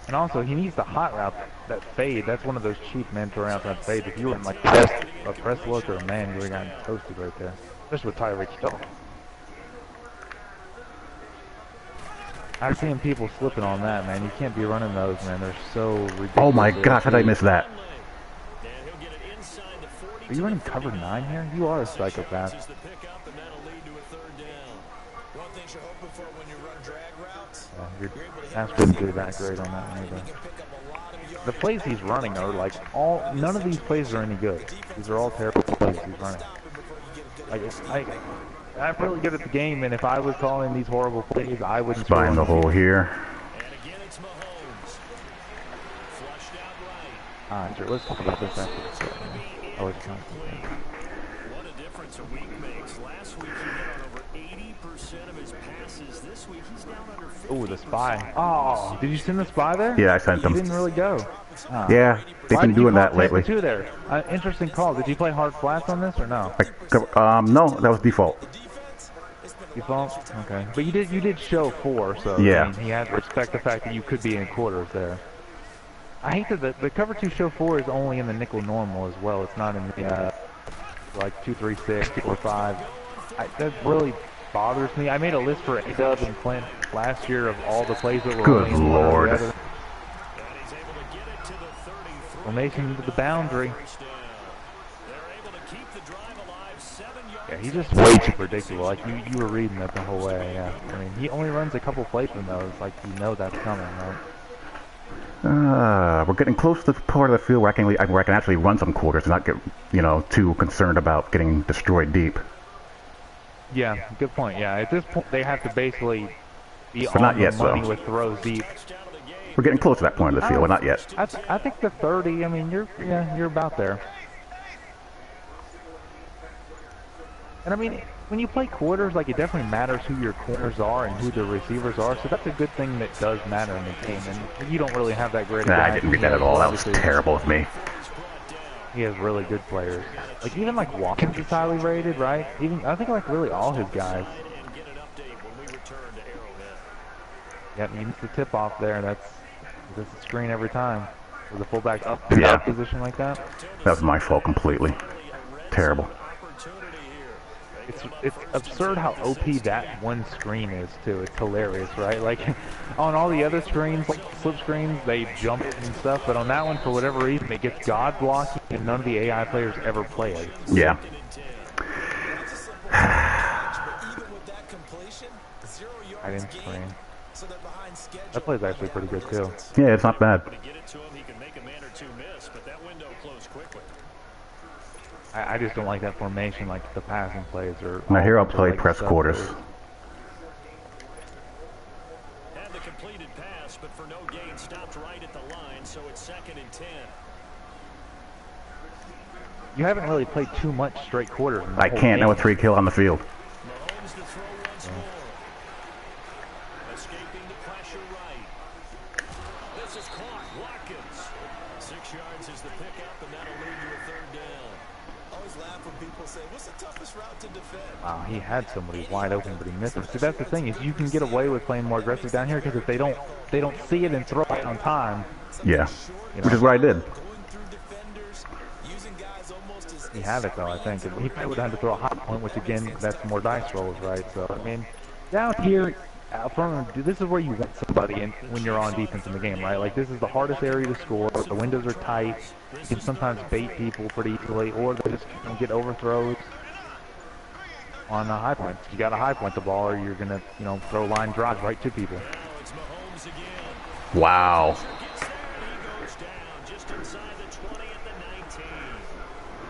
And also, he needs the hot route, that fade. That's one of those cheap mentor routes that fade. If you were in like a press look or a man, you would have gotten toasted right there. Especially with Tyreek Hill. I've seen people slipping on that, man. You can't be running those, man. They're so ridiculous. Oh my gosh, how did I miss that? Are you running cover 9 here? You are a psychopath. Yeah, your pass wouldn't do that great on that one either. The plays he's running are like none of these plays are any good. These are all terrible plays he's running. Like I'm really good at the game, and if I was calling these horrible plays, I wouldn't score. Find the hole here. Alright, sure, let's talk about this after this. Oh, it's not. What a difference a week makes. Last week he hit on over 80% of his passes. This week he's down under 50%. Oh, the spy. Oh, did you send the spy there? Yeah, I sent them. He didn't really go. Oh. Yeah, they've been doing that lately. Two there. Interesting call. Did you play hard flats on this or no? No, that was default. Default? Okay. But you did show 4, so yeah. I mean, he had to respect the fact that you could be in quarters there. I hate that the cover 2 show 4 is only in the nickel normal as well. It's not in the like 2-3-6 or 5. That really bothers me. I made a list for A-Dub and Clint last year of all the plays that were Good only in one or Lord. the other. Formation to the boundary. Yeah, he's just way too predictable. Like you were reading that the whole way. Yeah, I mean he only runs a couple plays in those. Like you know that's coming, right? We're getting close to the part of the field where I can actually run some quarters and not get too concerned about getting destroyed deep. Yeah, good point. Yeah, at this point they have to basically be But on not the yet, money so. with throws deep. We're getting close to that point of the field, but not yet. I think the 30. I mean you're about there. And I mean, when you play quarters, like it definitely matters who your corners are and who the receivers are. So that's a good thing that does matter in the game. And you don't really have that great. Nah, I didn't read that at all. That was terrible of me. He has really good players. Like even like Watkins is highly rated, right? Even I think like really all his guys. Yep, you need the tip off there. That's a screen every time. With the fullback up position like that. That was my fault completely. Terrible. It's absurd how OP that one screen is too. It's hilarious, right? Like on all the other screens, like slip screens, they jump it and stuff, but on that one, for whatever reason, it gets God blocking, and none of the AI players ever play it. Yeah. I didn't screen. That play's actually pretty good too. Yeah, it's not bad. I just don't like that formation, like the passing plays or. Now here I'll play press quarters. Had the completed pass, but for no gain, stopped right at the line, so it's 2nd and 10. You haven't really played too much straight quarters. I can't now with 3 kill on the field. Mahomes to throw once more. Escaping the pressure right. This is caught. Watkins. 6 yards is the pickup, and that'll lead to a 3rd down. Always laugh when people say, what's the toughest route to defend? Wow, he had somebody wide open, but he missed him. See, that's the thing, is you can get away with playing more aggressive down here, because if they don't see it and throw it on time. Yeah, which is what I did. He had it though, I think. He probably would have had to throw a high point, which again, that's more dice rolls, right? So I mean, down here, this is where you want somebody in when you're on defense in the game, right? Like this is the hardest area to score. The windows are tight. You can sometimes bait people pretty easily, or they just get overthrows on the high points. You got to high point the ball, or you're gonna, throw line drives right to people. Wow.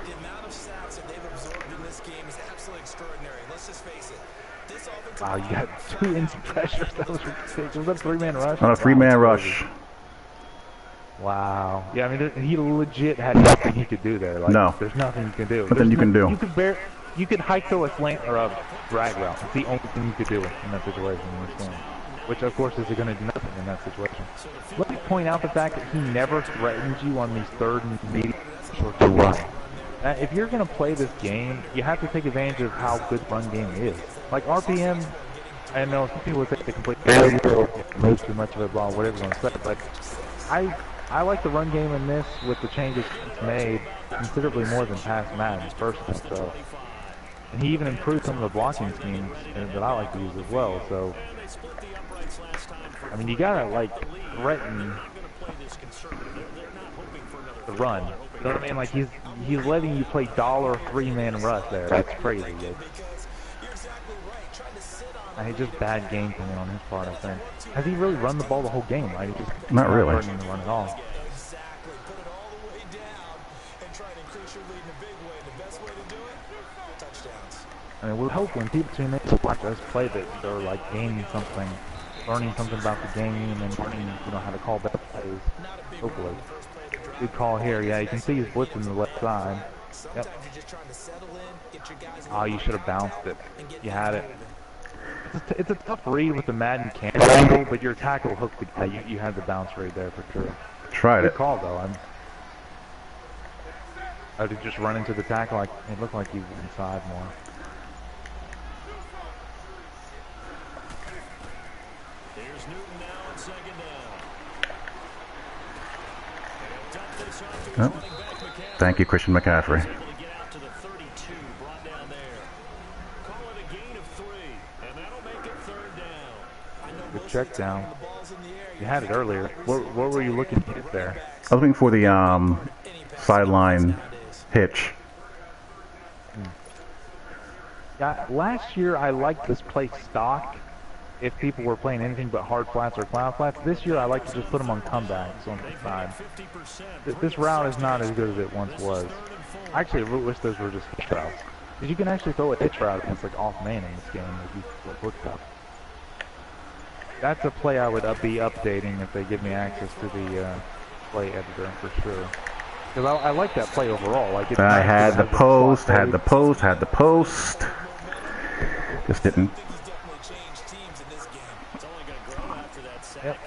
The amount of sacks that they've absorbed in this game is absolutely extraordinary. Let's just face it. This offensive Wow, you got 2 instant pressures. That was ridiculous. Was that a 3-man rush? On a 3-man rush. Wow. Yeah, I mean, he legit had nothing he could do there. Like, No. There's nothing you can do. Nothing you can do. You could hike through a slant or a drag route. It's the only thing you could do in that situation in this game. Which, of course, is going to do nothing in that situation. Let me point out the fact that he never threatens you on these 3rd and medium to run. If you're going to play this game, you have to take advantage of how good run game is. Like RPM, I know some people would say they complete moves too much of it, blah, whatever you want to say, but I like the run game in this with the changes it's made considerably more than past Madden, personally. So, and he even improved some of the blocking schemes that I like to use as well. So, I mean, you gotta like threaten the run. You know what I mean? Like he's letting you play dollar 3-man rush there. That's crazy. And he's just bad game planning on his part, I think. Has he really run the ball the whole game? Right? He just Not really. Not to run at all. exactly. Put it all the way down and try to increase your lead in a big way. The best way to do it, touchdowns. I mean, we hope when people tune in to watch us play that they're like gaining something, learning something about the game, and learning, how to call better plays. Hopefully. Good call here. Yeah, you can see he's blitzing the left side. Yep. Oh, you should have bounced it. You had it. It's a tough read with the Madden camera angle, but your tackle hooked the guy. You had the bounce read there for sure. Tried Good it. call though. Oh, did you just run into the tackle? It looked like he was inside more. Here's Newton now on 2nd down. Oh. Thank you, Christian McCaffrey. Able to get out to the 32, brought down there. Call it a gain of 3. check down. You had it earlier. What were you looking to hit there? I was looking for the sideline hitch. Yeah, last year I liked this play stock if people were playing anything but hard flats or cloud flats. This year I like to just put them on comebacks on the side. This route is not as good as it once was. I actually wish those were just hitch routes. Because you can actually throw a hitch route against like off man in this game if you looked up. That's a play I would be updating if they give me access to the play editor for sure. Because I like that play overall. Like I had the post, had the post, had the post. Just didn't. Yep.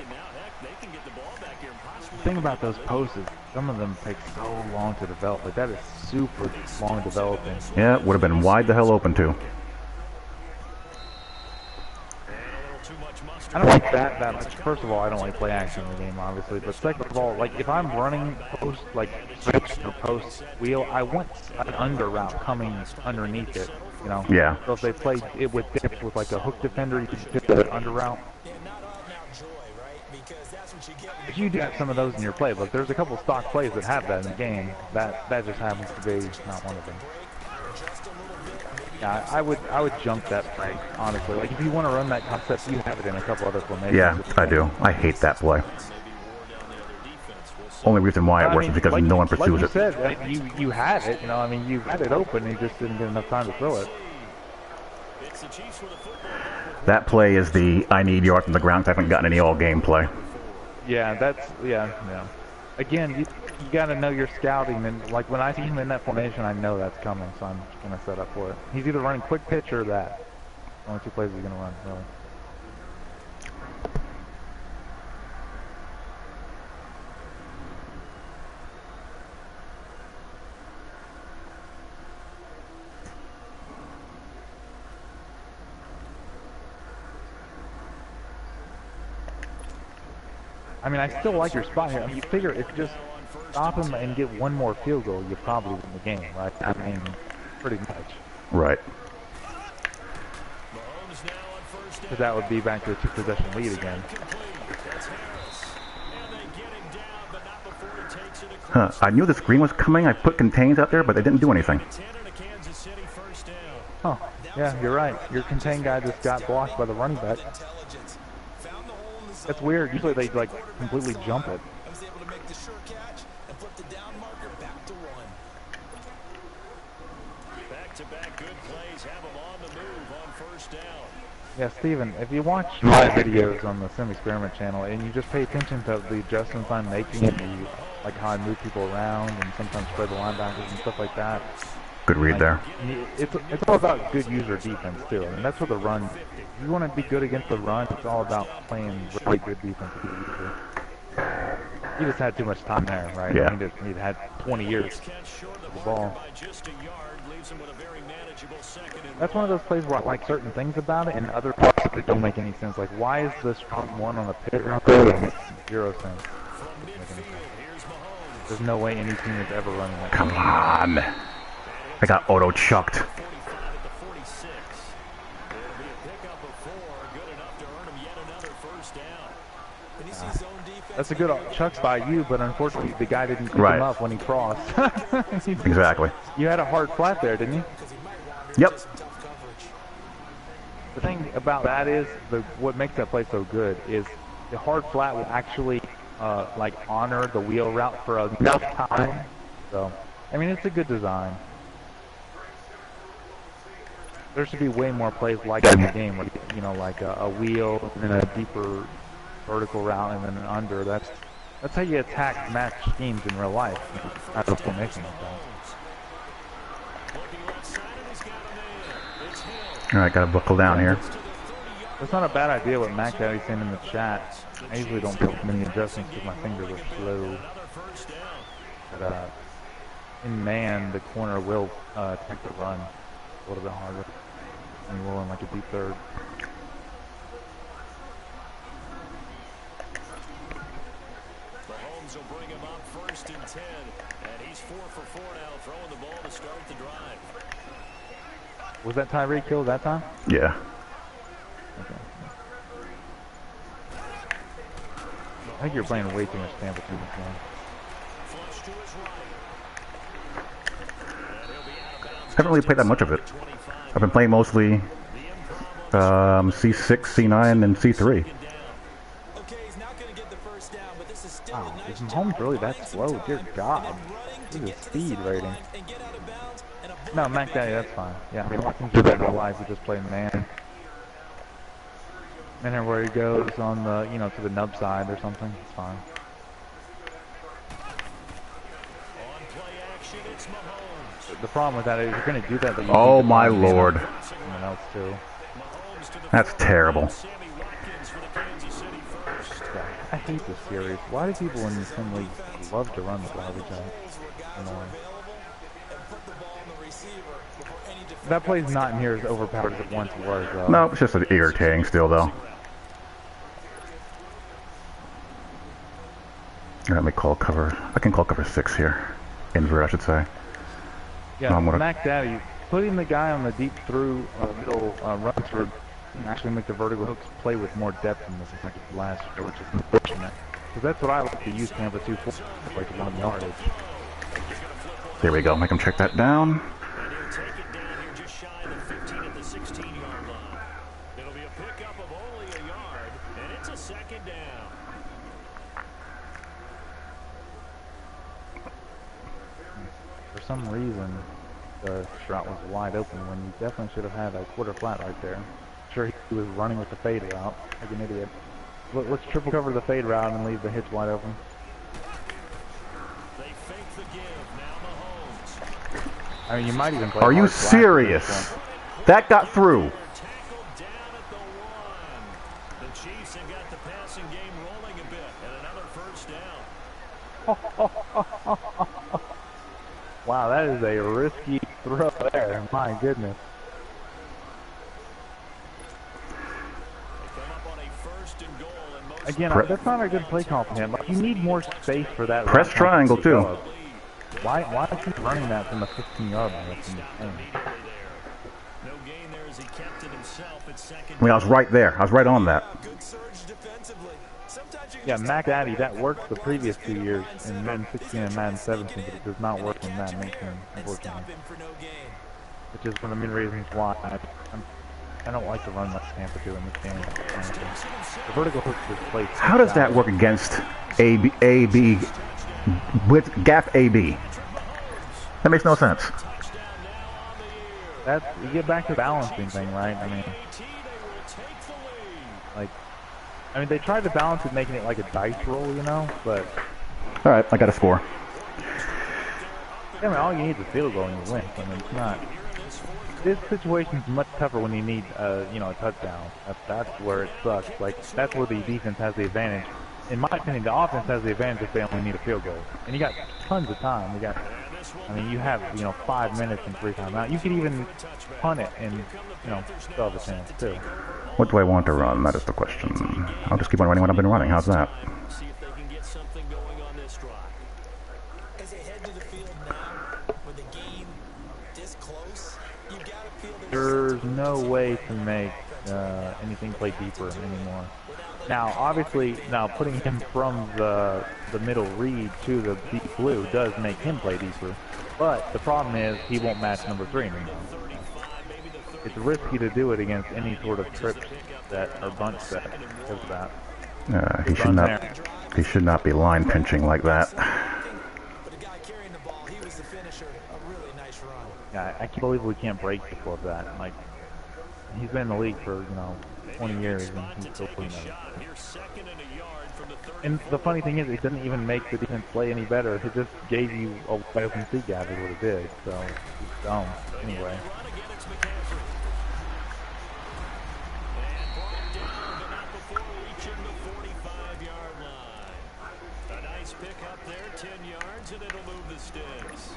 The thing about those posts is some of them take so long to develop. Like that is super long developing. Yeah, it would have been wide the hell open too. I don't like that much. First of all, I don't like play action in the game, obviously. But second of all, like if I'm running post, like switch or post wheel, I want an under route coming underneath it. You know. Yeah. So if they play it with dips with like a hook defender, you can dip the under route. But you do have some of those in your playbook. There's a couple stock plays that have that in the game. That just happens to be not one of them. Yeah, I would jump that play, honestly. Like if you want to run that concept, you have it in a couple other formations. Yeah, I do. I hate that play. Only reason why it works is because no one pursues like you it. Said, you had it, you know, I mean, you had it open, you just didn't get enough time to throw it. That play is the I need yards on the ground because I haven't gotten any all-game play. Yeah, yeah. Again, you got to know your scouting, and like when I see him in that formation, I know that's coming, so I'm just going to set up for it. He's either running quick pitch or that. Only two plays he's going to run, really. I mean, I still like your spot here. I mean, you figure if you just stop him and get one more field goal, you probably win the game, right? I mean, pretty much. Right. Because that would be back to a two-possession lead again. Huh. I knew the screen was coming. I put contains out there, but they didn't do anything. Oh, yeah, you're right. Your contain guy just got blocked by the running back. That's weird. Usually they like completely jump it. Back-to-back good plays have them on the move on first down. Yeah, Steven, if you watch my videos on the Sim Experiment channel and you just pay attention to the adjustments I'm making, and like how I move people around and sometimes spread the linebackers and stuff like that. Good read there. It's all about good user defense too. I mean, that's what the run. If you want to be good against the run, it's all about playing really good defense. He just had too much time there, right? Yeah. He'd had 20 years with the ball. That's one of those plays where I like certain things about it, and other parts that don't make any sense. Like, why is this strong one on a pit route? Makes 0 sense. There's no way any team is ever running that. Come on. I got auto-chucked. That's a good chucks by you, but unfortunately the guy didn't pick him up when he crossed. Exactly. You had a hard flat there, didn't you? Yep. The thing about that is, what makes that play so good is the hard flat will actually like honor the wheel route for enough time. So, I mean, it's a good design. There should be way more plays like that in the game, where, you know, like a wheel and then a deeper vertical route and then an under. That's how you attack match schemes in real life. Not a formation like that. All right, gotta buckle down here. It's not a bad idea what Mac Daddy's saying in the chat. I usually don't make many adjustments because my fingers are slow. But in man, the corner will attack the run a little bit harder. And you will in like a deep third. Mahomes will bring him up 1st and 10. And he's 4 for 4 now, throwing the ball to start the drive. Was that Tyreek Hill that time? Yeah. Okay. I think you're playing way too much Tampa 2 this game. Flush to his right. And he'll be out of bounds. Haven't really played that much of it. I've been playing mostly C6, C9, and C3. Okay, he's not going to get the first down, but this is still Wow, a nice is job Mahomes really that buying some slow? time, Dear God. and then running to Look at get his to the speed sideline rating. and get out of bounds and avoid No, that Mac big Daddy, hit. that's fine. Yeah, I mean, I can do that in real life. You just play man. And everywhere he goes on the, you know, to the nub side or something, it's fine. On play action, it's Mahomes. The problem with that is you're going to do that. But you Oh need to my find lord. someone else too. Mahomes to the That's terrible. Sammy Watkins for the Kansas City first. Yeah, I hate this series. Why do people in some leagues love to run the garbage out? Annoying. That play's not near as overpowered as it once was, though. No, it's just irritating still, though. Let me call cover. I can call cover 6 here. Invert, I should say. Yeah, No, I'm gonna- Mac Daddy, putting the guy on the deep through middle runs for actually make the vertical hooks play with more depth in this like last year, which is unfortunate. Because that's what I like to use Tampa 2 for, like 1 yardage. There we go. Make him check that down. And he'll take it down here just shy of the 15 at the 16-yard line. It'll be a pickup of only a yard, and it's a second down. For some reason, the route was wide open when you definitely should have had a quarter flat right there. Sure, he was running with the fade route like an idiot. Let's triple cover the fade route and leave the hitch wide open. They fake the give. Now Mahomes. I mean, you might even play. Are you hard flat at serious? this point. That got through. Tackled down at the 1. The Chiefs have got the passing game rolling a bit, and another first down. Wow, that is a risky throw there. My goodness. Come up on a first and goal, and most Again, that's not a good play call from him. Like, you need more space for that. Press route triangle, to too. go. Why is he running that from the 15-yard line? That's insane. no gain there as he kept it himself at second. I mean, I was right there. I was right on that. Good surge defensively. Sometimes you can Yeah, just Mac take Daddy, the that ball worked the and previous run 2 it years inside in Madden 16 and Madden 17, but it does not work in and Madden catch 18, him and unfortunately. stop him for no gain. Which is one of the main reasons why I don't like to run like Tampa 2 in this game. The vertical hook is played. How does that work against AB with gap AB? That makes no sense. That's, you get back to the balancing thing, right? I mean, they tried to balance it, making it like a dice roll, you know, but All right, I got a score. I mean, all you need is a field goal and you win. I mean, it's not. This situation's much tougher when you need, you know, a touchdown. That's where it sucks. Like, that's where the defense has the advantage. In my opinion, the offense has the advantage if they only need a field goal. And you got tons of time. You got, I mean, you have, you know, 5 minutes and 3 timeouts. You could even punt it and, you know, still have a chance too. What do I want to run? That is the question. I'll just keep on running what I've been running. How's that? See if they can get something going on this drive. As they head to the field now, with the game this close, you gotta feel There's no way to make anything play deeper anymore. Now, obviously, putting him from the middle read to the deep blue does make him play deeper. But the problem is he won't match number 3 anymore. It's risky to do it against any sort of trip set or bunch set because of that. He should not be line pinching like that. But the guy carrying the ball, he was the finisher. A really nice run. Yeah, I can't believe we can't break before that. Like, he's been in the league for, you know, 20 years and he's still putting that. And the funny thing is, it didn't even make the defense play any better. It just gave you a wide open C gap is what it did. So, it's dumb. Anyway. And it'll move the sticks.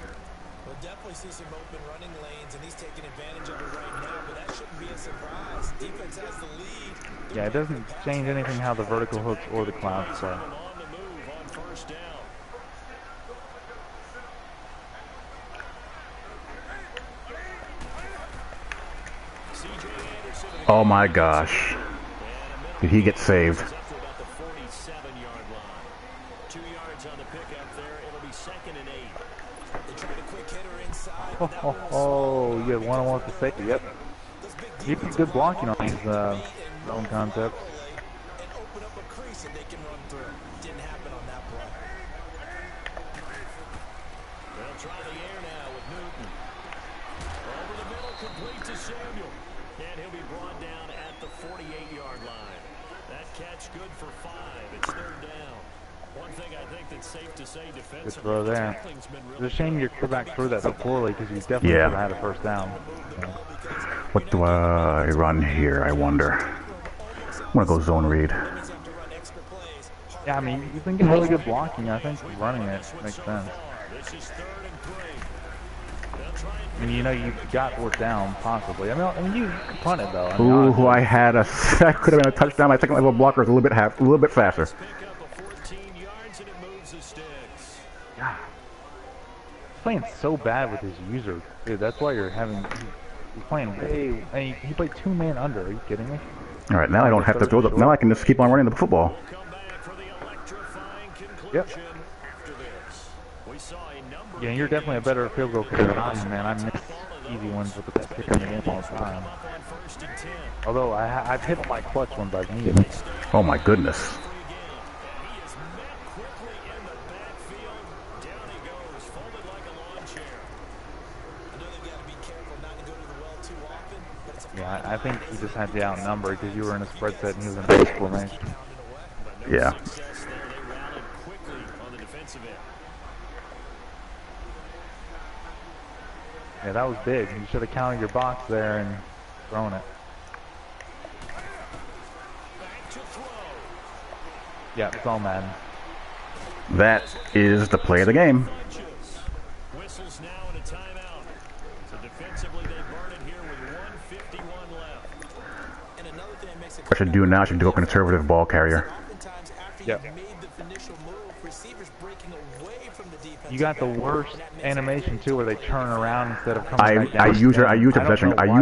We'll definitely see some open running lanes, and he's taking advantage of it right now, but that shouldn't be a surprise. Defense has the lead. Yeah, it doesn't change anything how the vertical hooks or the clouds play. On the move on first down. Oh my gosh. Did he get saved? Up to about the 47-yard line. 2nd and 8. They tried a quick hitter inside. Oh, you had one-on-one with the safety. Yep. You did good blocking on these zone concepts. And open up a crease that they can run through. Didn't happen on that play. They'll try the air now with Newton. Over the middle, complete to Samuel. And he'll be brought down at the 48-yard line. That catch good for 5. It's 3rd down. One thing I think that's safe to say defensively. Good throw there. It's a shame your quarterback threw that so poorly because you definitely could have had a first down. What do I run here, I wonder? I'm going to go zone read. Yeah, I mean, you've been getting really good blocking. I think running it makes sense. I mean, you know, you got 4th down, possibly. I mean, you could punt it, though. I mean, Ooh, I had that could have been a touchdown. My second level blocker is a little bit faster. God. He's playing so bad with his user, dude. That's why you're having... He's playing way... I mean, he played 2 man under. Are you kidding me? All right, now I don't have to throw the... Now I can just keep on running the football. Yep. Yeah, you're definitely a better field goal kicker than I am, man. I miss easy ones with the best kicker in the game all the time. Although I've hit my clutch ones I've needed. Oh my goodness. Yeah, I think he just had you outnumbered because you were in a spread set and he was in base formation. Yeah. Yeah, that was big. You should have counted your box there and thrown it. Yeah, it's all Madden. That is the play of the game. Whistles now in a timeout. So defensively they burn it here with 1:51 left. And another thing that makes it What I should do now, I should do a conservative ball carrier. oftentimes after Yep. you've made the initial move, receivers breaking away from the defense. You got the worst animation too, where they turn around instead of coming back down. I use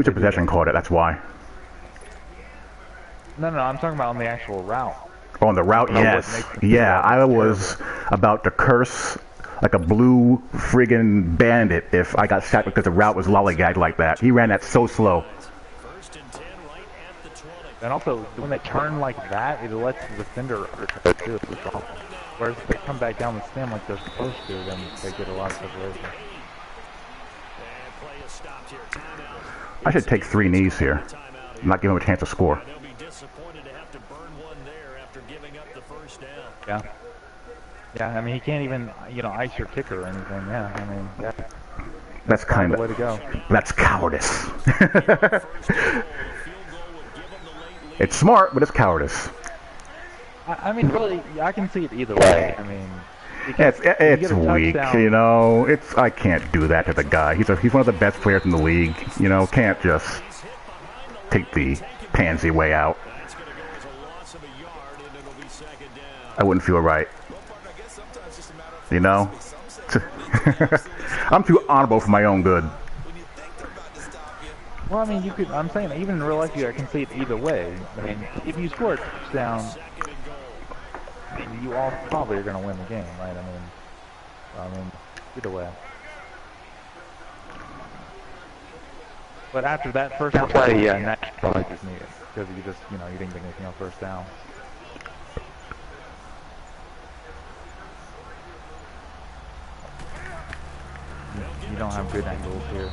a possession called it. That's why. No, I'm talking about on the actual route. Oh, on the route, yes. Yeah, I was about to curse like a blue friggin' bandit if I got sacked because the route was lollygagged like that. He ran that so slow. And also, when they turn like that, it lets the defender do it. Whereas if they come back down the stem like they're supposed to, then they get a lot of separation. I should take 3 knees here. Not give him a chance to score. Yeah. Yeah, I mean, he can't even, ice your kicker or anything. Yeah, I mean, yeah. That's kind the way to of... go. That's cowardice. It's smart, but it's cowardice. I mean, really, I can see it either way. I mean... It's weak, I can't do that to the guy. He's one of the best players in the league. Can't just take the pansy way out. I wouldn't feel right. I'm too honorable for my own good. Well, I mean, I'm saying, even in real life, I can see it either way. I mean, if you score a touchdown, you all probably are going to win the game, right? I mean, either way. But after that first play, yeah, that's probably just needed. Because you just, you didn't get anything on first down. You don't have good angles here.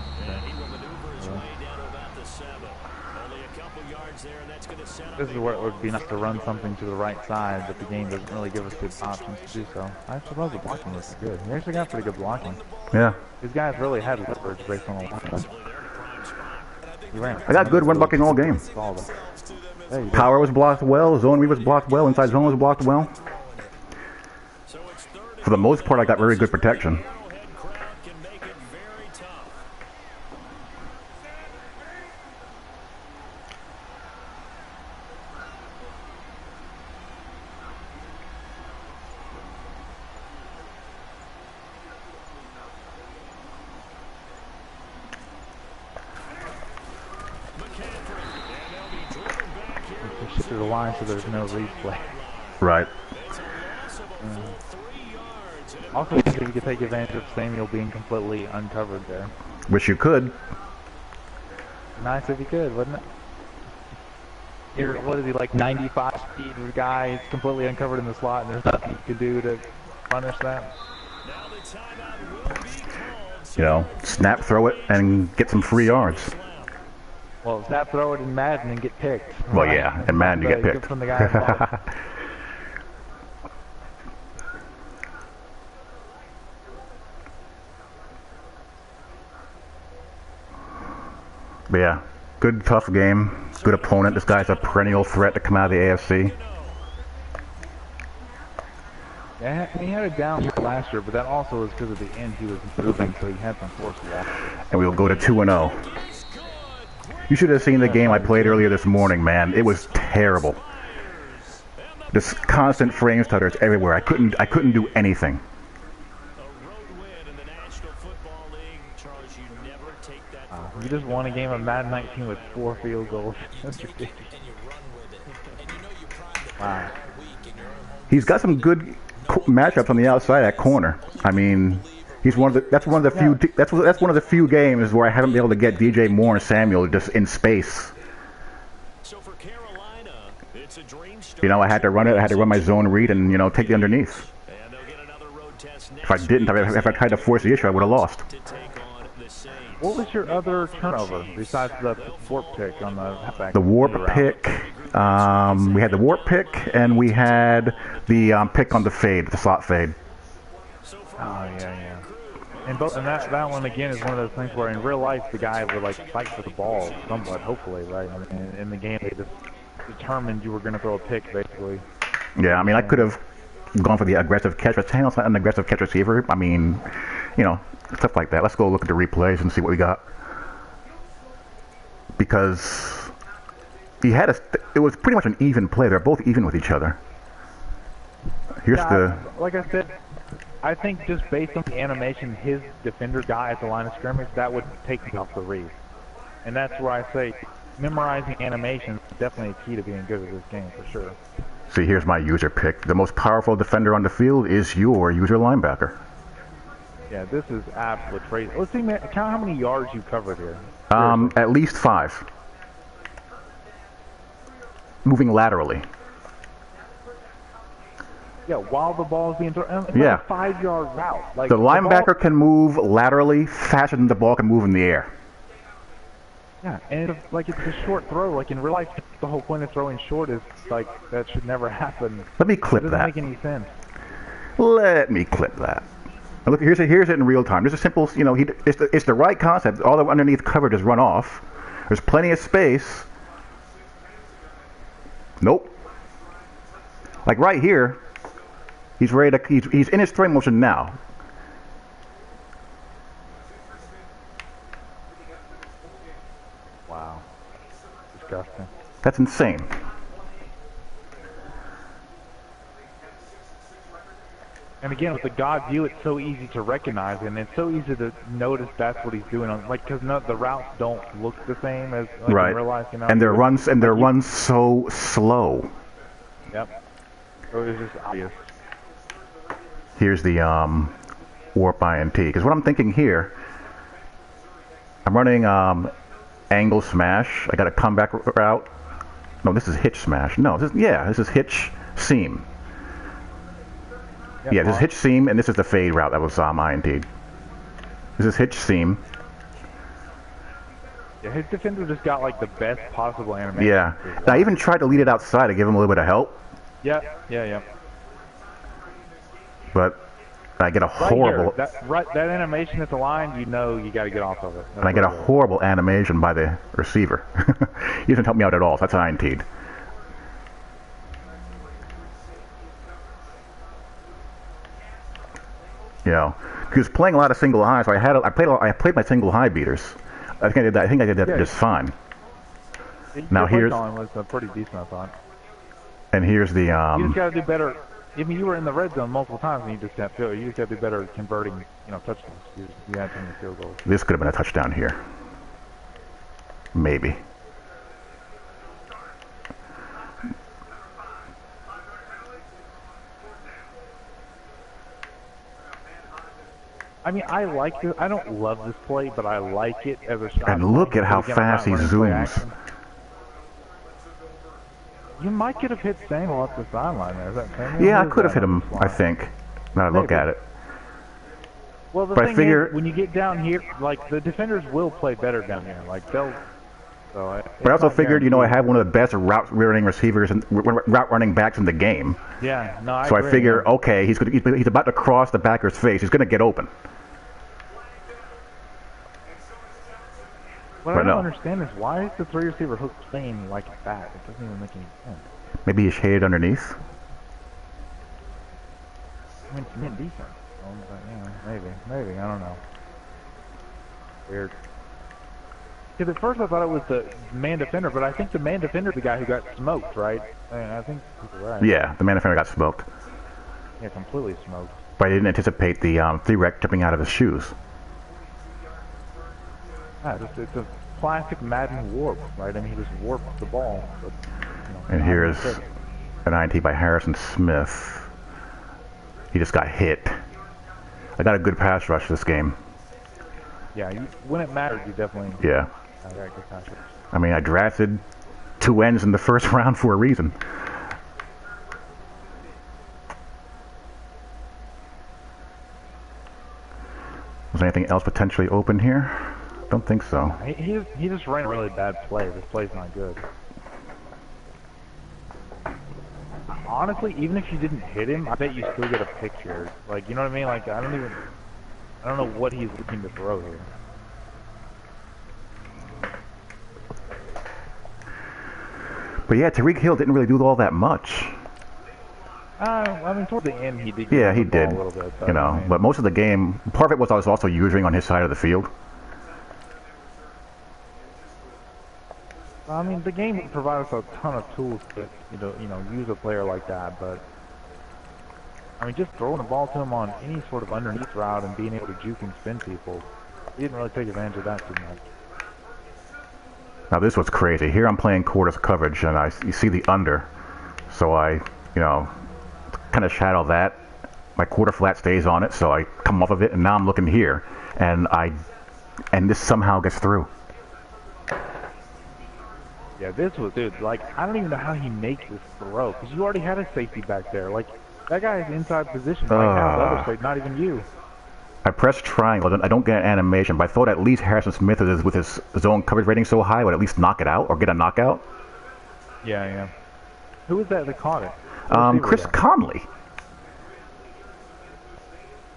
This is where it would be nice to run something to the right side, but the game doesn't really give us good options to do so. I suppose the blocking was good. He actually got pretty good blocking. Yeah. These guys really had leverage based on the line. I got good run blocking all game. Power was blocked well, zone read was blocked well, inside zone was blocked well. For the most part, I got very good protection. To the line so there's no replay. Right. Also, I think you could take advantage of Samuel being completely uncovered there. Wish you could. Nice if you could, wouldn't it? Here, what is he, like 95 speed guy? He's completely uncovered in the slot, and there's nothing you can do to punish that. Now the timeout will be called. You know, snap, throw it, and get some free yards. Well, snap, throw it in Madden and get picked. Well, yeah, in Madden you get picked. From the guy involved. But yeah, good tough game, good opponent. This guy's a perennial threat to come out of the AFC. Yeah, he had a down year last year, but that also was because at the end he was improving, so he had some force left. And we'll go to 2-0. You should have seen the game I played earlier this morning, man. It was terrible. Just constant frame stutters everywhere. I couldn't do anything. You just won a game of Madden 19 with 4 field goals. That's ridiculous. Wow. He's got some good matchups on the outside at corner. I mean, he's one of the. That's one of the few. That's one of the few games where I haven't been able to get DJ Moore and Samuel just in space. You know, I had to run it. I had to run my zone read and take the underneath. If I didn't, if I tried to force the issue, I would have lost. What was your other turnover besides the warp pick on the halfback? The warp pick. We had the warp pick, and we had the pick on the fade, the slot fade. Oh yeah. And that one again is one of those things where in real life the guy would like fight for the ball somewhat, hopefully, right? I mean, in the game they just determined you were going to throw a pick, basically. Yeah, I mean, I could have gone for the aggressive catch, but Tannehill's not an aggressive catch receiver. I mean, stuff like that. Let's go look at the replays and see what we got. Because it was pretty much an even play. They're both even with each other. Like I said, I think just based on the animation, his defender guy at the line of scrimmage, that would take me off the read. And that's where I say memorizing animation is definitely a key to being good at this game, for sure. See, here's my user pick. The most powerful defender on the field is your user linebacker. Yeah, this is absolutely crazy. Let's see, man, count how many yards you covered here. At least 5. Moving laterally. Yeah, while the ball is being thrown. Yeah. Like a 5-yard route. Like the linebacker can move laterally faster than the ball can move in the air. Yeah, and it's a short throw. Like in real life, the whole point of throwing short is like that should never happen. Let me clip that. It doesn't make any sense. Let me clip that. Now look, here's it in real time. There's a simple, it's the right concept. All the underneath coverage is run off. There's plenty of space. Nope. Like right here, he's ready to. He's in his throwing motion now. Wow. Disgusting. That's insane. And again, with the God view, it's so easy to recognize, and it's so easy to notice that's what he's doing. Because the routes don't look the same as in real life, And their runs so slow. Yep. So it's just obvious. Here's the warp INT. Because what I'm thinking here, I'm running angle smash. I got a comeback route. No, this is hitch smash. No, this is hitch seam. Yeah, this is hitch seam, and this is the fade route that was INT. This is hitch seam. Yeah, his defender just got like the best possible animation. Yeah, and I even tried to lead it outside to give him a little bit of help. Yeah. But I get a horrible... That animation at the line, you got to get off of it. And I get a horrible animation by the receiver. He doesn't help me out at all, so that's INT'd. He was playing a lot of single high, so I played my single high beaters. I think I did that just fine. Now here's was pretty decent, I thought. And here's the You just got to do better. I mean, you were in the red zone multiple times, and you just got to do better converting, touchdowns. You had too many field goals. This could have been a touchdown here. Maybe. I mean, I like this. I don't love this play, but I like it as a shot. And look at how Again, fast he zooms. You might could have hit Samuel off the sideline there. Is that Samuel? Yeah, I could have hit him, I think. Now I look at it. Well, the But I thing figure- is, when you get down here, like, the defenders will play better down here. Like, they'll... So But I also figured, I have one of the best route running receivers and route running backs in the game. Yeah, no, I So agree. I figure, okay, he's about to cross the backer's face. He's going to get open. What But I don't no. understand is why is the 3 receiver hook playing like that? It doesn't even make any sense. Maybe he's shaded underneath. I mean, it's mid defense. Maybe, I don't know. Weird. Because at first I thought it was the man defender, but I think the man defender is the guy who got smoked, right? I think he's right. Yeah, the man defender got smoked. Yeah, completely smoked. But I didn't anticipate the 3-rec jumping out of his shoes. Yeah, it's a classic Madden warp, right? I mean, he just warped the ball. But, And here's an INT by Harrison Smith. He just got hit. I got a good pass rush this game. Yeah, when it mattered, you definitely... Yeah. I got a good pass rush. I mean, I drafted 2 ends in the first round for a reason. Was anything else potentially open here? Don't think so. He just ran a really bad play. This play's not good. Honestly, even if you didn't hit him, I bet you still get a pick here. Like, you know what I mean? Like, I don't know what he's looking to throw here. But yeah, Tyreek Hill didn't really do all that much. I mean, toward the end, he did. Yeah, he the ball did. A little bit, I mean, but most of the game, part of it was I was also using on his side of the field. I mean, the game provides us a ton of tools to, use a player like that. But I mean, just throwing the ball to him on any sort of underneath route and being able to juke and spin people, he didn't really take advantage of that too much. Now this was crazy. Here I'm playing quarters coverage, and you see the under, so I, kind of shadow that. My quarter flat stays on it, so I come off of it, and now I'm looking here, and this somehow gets through. Yeah, this was, dude, like, I don't even know how he makes this throw, because you already had a safety back there. Like, that guy is inside position right now, the other side, not even you. I press triangle, I don't get an animation, but I thought at least Harrison Smith, with his zone coverage rating so high, would at least knock it out, or get a knockout. Yeah. Who was that caught it? Chris Conley.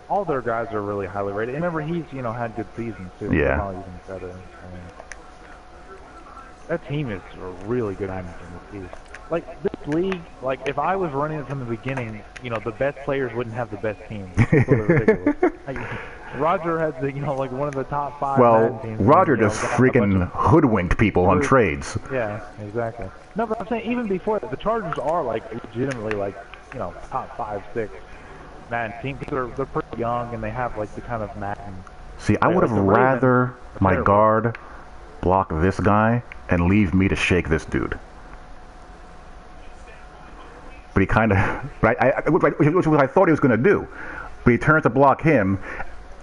All their guys are really highly rated. And remember, he's, had good seasons, too. Yeah. Probably even better. I mean, that team is a really good team. Like, this league, like, if I was running it from the beginning, the best players wouldn't have the best teams. It's sort of ridiculous. Like, Roger has like one of the top 5 Madden teams. Roger just freaking hoodwinked people on trades. Yeah, exactly. No, but I'm saying, even before that, the Chargers are, like, legitimately, like, top 5, 6 Madden team, because they're pretty young, and they have, like, the kind of Madden. See, I would have rather my guard block this guy and leave me to shake this dude. But he kind of, which was what I thought he was going to do. But he turns to block him,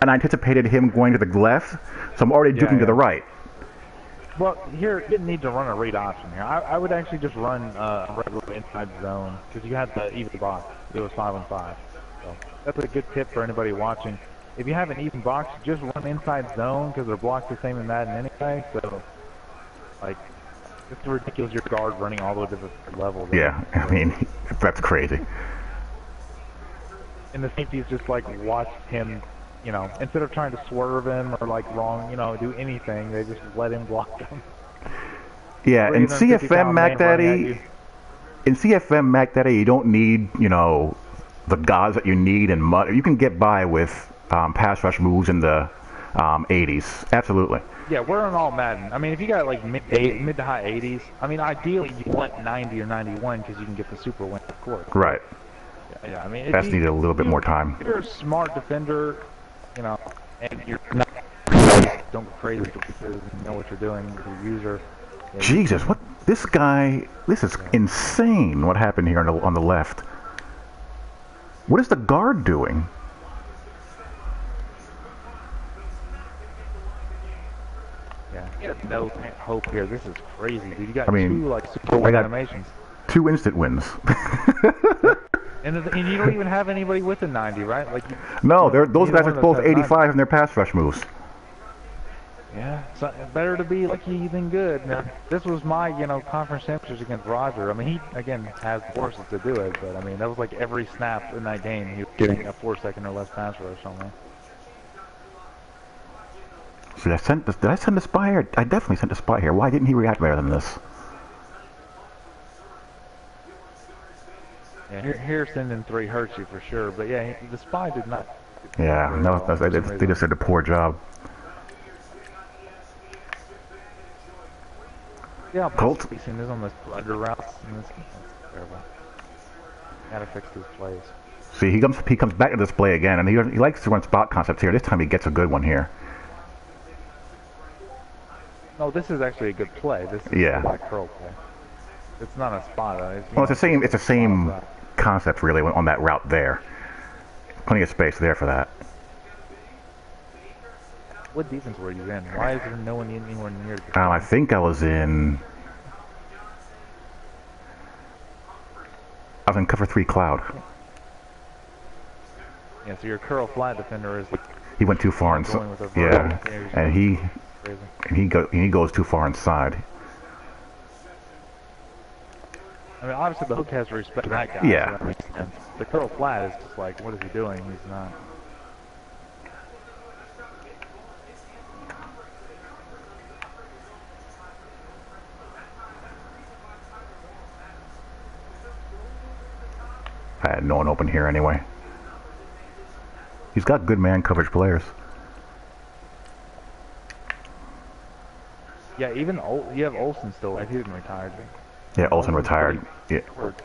and I anticipated him going to the left, so I'm already duking to the right. Well, here, you didn't need to run a read option here. I would actually just run a regular inside zone, because you had the even box. It was 5-on-5. So that's a good tip for anybody watching. If you have an even box, just run inside zone, because they're blocked the same in Madden anyway. So, like, it's ridiculous your guard running all the way to the level. Yeah, I mean, that's crazy. And the safeties just, like, watched him, instead of trying to swerve him or, like, do anything, they just let him block them. Yeah, in CFM Mac Daddy, you don't need, the gods that you need in mud. You can get by with pass rush moves in the 80s. Absolutely. Yeah, we're on all Madden. I mean, if you got like mid to high 80s, I mean, ideally you want 90 or 91 because you can get the super win, of course. Right. Yeah, I mean, that's needed a little bit more time. If you're a smart defender, and you're not don't go crazy because you know what you're doing with your user. Jesus, what this guy? This is insane. What happened here on the left? What is the guard doing? Yeah. You have no hope here. This is crazy, dude. You got I mean, two like super win animations. 2 instant wins. And you don't even have anybody with a 90, right? Like No, those guys are both 85 in their pass rush moves. Yeah, so better to be lucky than good. Now, this was my, conference championships against Roger. I mean, he, again, has the horses to do it, but, I mean, that was like every snap in that game, he was getting a 4-second or less pass rush on me. See, did I send the spy here? I definitely sent the spy here. Why didn't he react better than this? Yeah, here sending 3 hurts you for sure, but yeah, the spy did not. Yeah, no, they just did a poor job. Yeah, Colt. Spacing is on this under routes. That's terrible. Gotta fix these plays. See, he comes back to this play again, and he likes to run spot concepts here. This time he gets a good one here. No, this is actually a good play. This is a curl play. It's not a spot. It's the same concept really on that route there. Plenty of space there for that. What defense were you in? Why is there no one anywhere near? I think I was in cover 3 cloud. Yeah, so your curl flat defender is. He went too far inside. Yeah, and he goes too far inside. I mean, obviously the hook has to respect that guy. Yeah. So that makes sense. The curl flat is just like, what is he doing? He's not. I had no one open here anyway. He's got good man coverage players. Yeah, even you have Olsen still. He didn't retire. Yeah, Olsen retired. Yeah.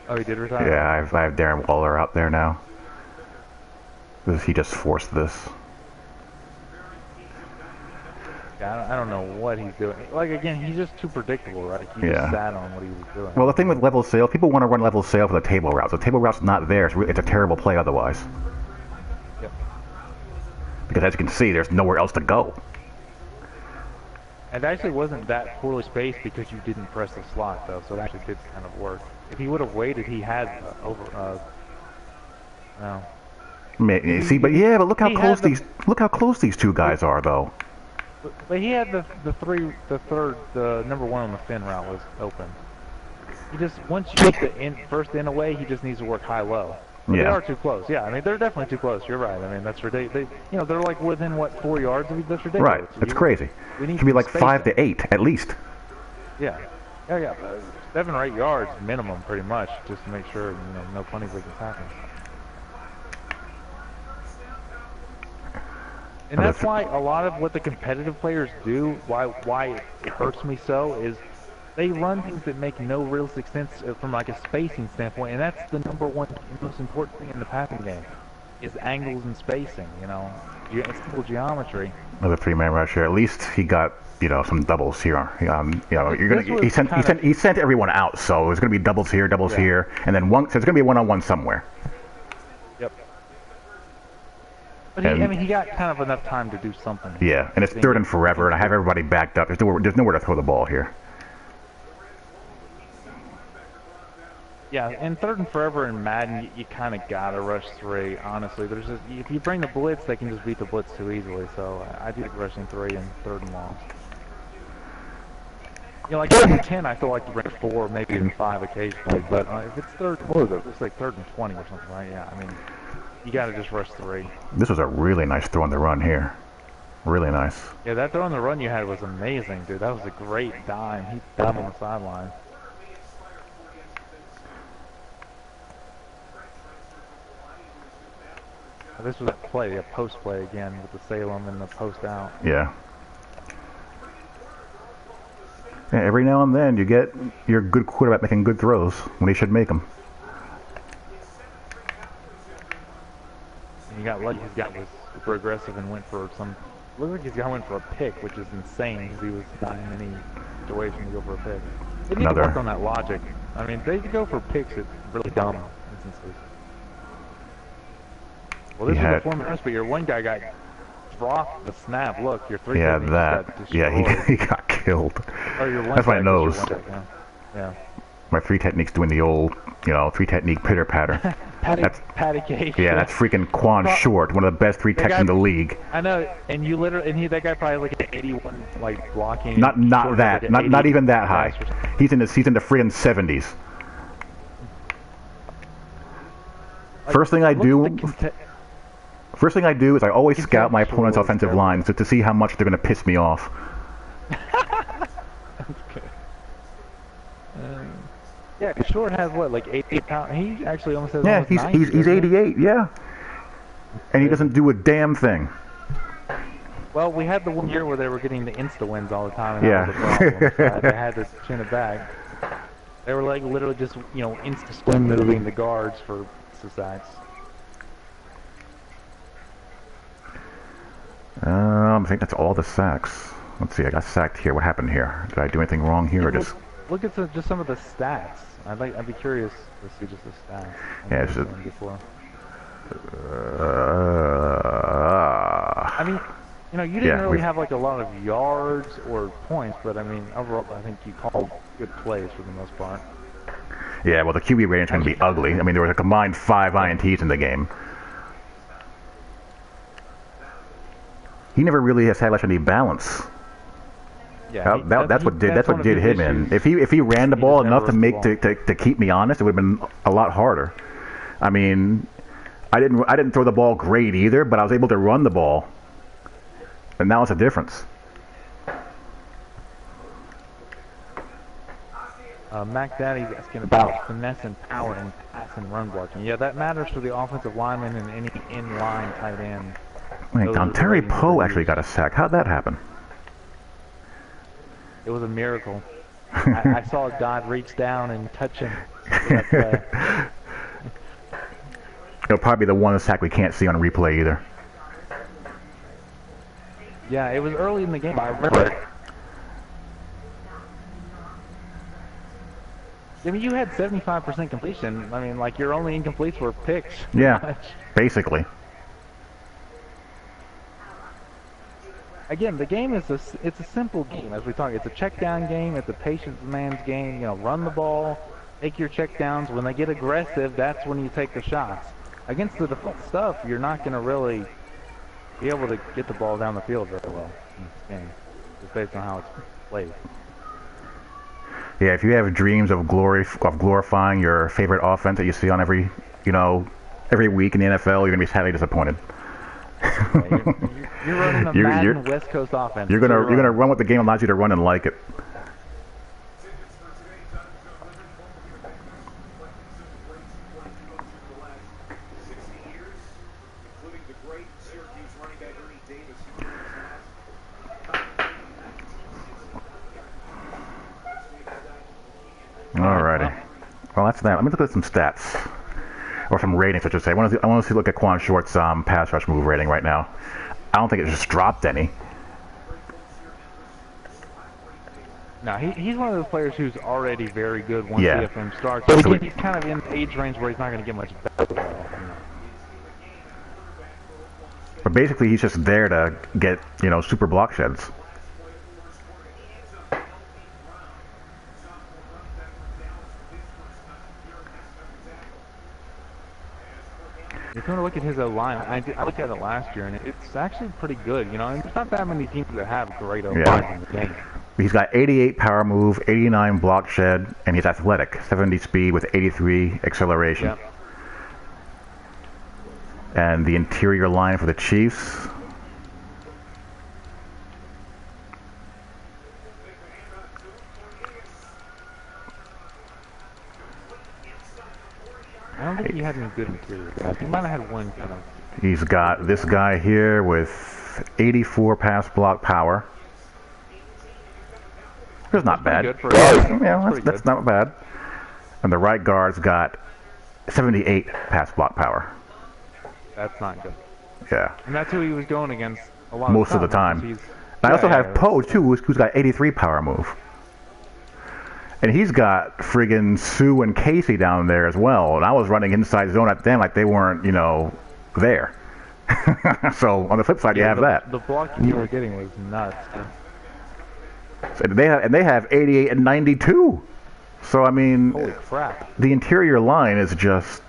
Oh, he did retire? Yeah, I have Darren Waller out there now. He just forced this. Yeah, I don't know what he's doing. Like, again, he's just too predictable, right? He just sat on what he was doing. Well, the thing with level sail, people want to run level sail for the table route. So the table route's not there. It's a terrible play otherwise. Yep. Because as you can see, there's nowhere else to go. It actually wasn't that poorly spaced because you didn't press the slot, though, so it actually did kind of work. If he would have waited, he had no. See, but look how close these two guys are, though. But he had the number 1 on the fin route was open. He just, once you get the first in away, he just needs to work high-low. They are too close. Yeah, I mean, they're definitely too close. You're right. I mean, that's ridiculous. They're like within, 4 yards? I mean, that's ridiculous. Right. It's crazy. It should be like 5 to 8, at least. Yeah. 7 or 8 yards minimum, pretty much, just to make sure, no funny things happen. And that's why a lot of what the competitive players do, why it hurts me so, is they run things that make no realistic sense from like a spacing standpoint, and that's the number 1 most important thing in the passing game, is angles and spacing. It's simple geometry. Another 3-man rush here. At least he got some doubles here. He sent everyone out, so there's gonna be doubles here, and then so it's gonna be a one-on-one somewhere. Yep. But he got kind of enough time to do something. Yeah, and it's 3rd and forever, and I have everybody backed up. There's nowhere to throw the ball here. Yeah, and 3rd and forever in Madden, you kind of gotta rush 3. Honestly, if you bring the blitz, they can just beat the blitz too easily. So I do rushing 3 and 3rd and long. Like 3rd and 10, I feel like you bring 4, maybe even 5 occasionally. But if it's 3rd, it's like 3rd and 20 or something, right? Yeah, I mean, you gotta just rush 3. This was a really nice throw on the run here. Really nice. Yeah, that throw on the run you had was amazing, dude. That was a great dime. He dimed on the sideline. This was a post play again with the Salem and the post out. Yeah. Every now and then you get your good quarterback making good throws when he should make them. And you got lucky. His guy was super aggressive and went for some. Looks like his guy went for a pick, which is insane because he was not in any situation to go for a pick. They need to work on that logic. I mean, they go for picks at really dumb instances. Well, this was a 4-man rush, but your one guy got dropped the snap. Look, your three. Yeah, technique that. got Yeah, destroyed. he got killed. Or your one That's my tech is your nose. one tech, yeah. My 3 technique's doing the old, 3 technique pitter patter. Patty cake. Yeah, that's freaking Quan Short, one of the best 3 techs in the league. I know, and you literally, that guy probably like an 81, like blocking. Not that, like not even that high. He's in the freaking 70s. First thing I do is I always scout my opponent's offensive line to see how much they're going to piss me off. Yeah, Short has what, like 88 pounds? He actually almost has. Yeah, almost 90, he's 88. Yeah, and he doesn't do a damn thing. Well, we had the one year where they were getting the insta wins all the time, and Yeah. that was a problem. So they had to chin it back. They were like literally just insta spin moving the guards for sacks. I think that's all the sacks. Let's see, I got sacked here. What happened here? Did I do anything wrong here, or just? Look at just some of the stats. I'd be curious to see just the stats. Yeah, it's just, before. I mean, you didn't really have like a lot of yards or points, but I mean, overall, I think you called good plays for the most part. Yeah, well, the QB rating's going to be ugly. I mean, there was a combined 5 INTs in the game. He never really has had much any balance. Yeah, that's what did him in. If he ran the ball enough to keep me honest, it would have been a lot harder. I mean, I didn't throw the ball great either, but I was able to run the ball, and now it's a difference. Mac Daddy's asking about finesse and power and pass and run blocking. Yeah, that matters for the offensive lineman and any in-line tight end. Terry Poe actually got a sack. How'd that happen? It was a miracle. I saw God reach down and touch him. It'll probably be the one sack we can't see on replay either. Yeah, it was early in the game. I remember it. I mean, you had 75% completion. I mean, like, your only incompletes were picks. Yeah, basically. Again, the game is it's a simple game, as we talk. It's a check down game. It's a patience man's game. Run the ball, take your check downs. When they get aggressive, that's when you take the shots. Against the default stuff, you're not going to really be able to get the ball down the field very well in this game, just based on how it's played. Yeah, if you have dreams of glorifying your favorite offense that you see on every week in the NFL, you're gonna be sadly disappointed. Yeah, you're running a Madden West Coast offense. You're gonna run what the game allows you to run and like it. Alrighty. Well, that's that. Let me look at some stats. Or some ratings, I should say. I want to look at Quan Short's pass rush move rating right now. I don't think it just dropped any. No, he's one of those players who's already very good once CFM starts. So But he's kind of in the age range where he's not going to get much better. But basically, he's just there to get, super block sheds. If you want to look at his O-line, I looked at it last year, and it's actually pretty good. And there's not that many teams that have great O-line in the game. He's got 88 power move, 89 block shed, and he's athletic, 70 speed with 83 acceleration. Yep. And the interior line for the Chiefs. I don't think he had any good interior guys. He might have had one kind of. He's got this guy here with 84 pass block power. That's not bad. Good for that's not bad. And the right guard's got 78 pass block power. That's not good. Yeah. And that's who he was going against a lot most of the time. And I also have Poe too, who's got 83 power move. And he's got friggin' Sue and Casey down there as well. And I was running inside zone at them like they weren't, there. So on the flip side, you have that. The blocking you were getting was nuts. And they have 88 and 92. So I mean, Holy crap! the interior line is just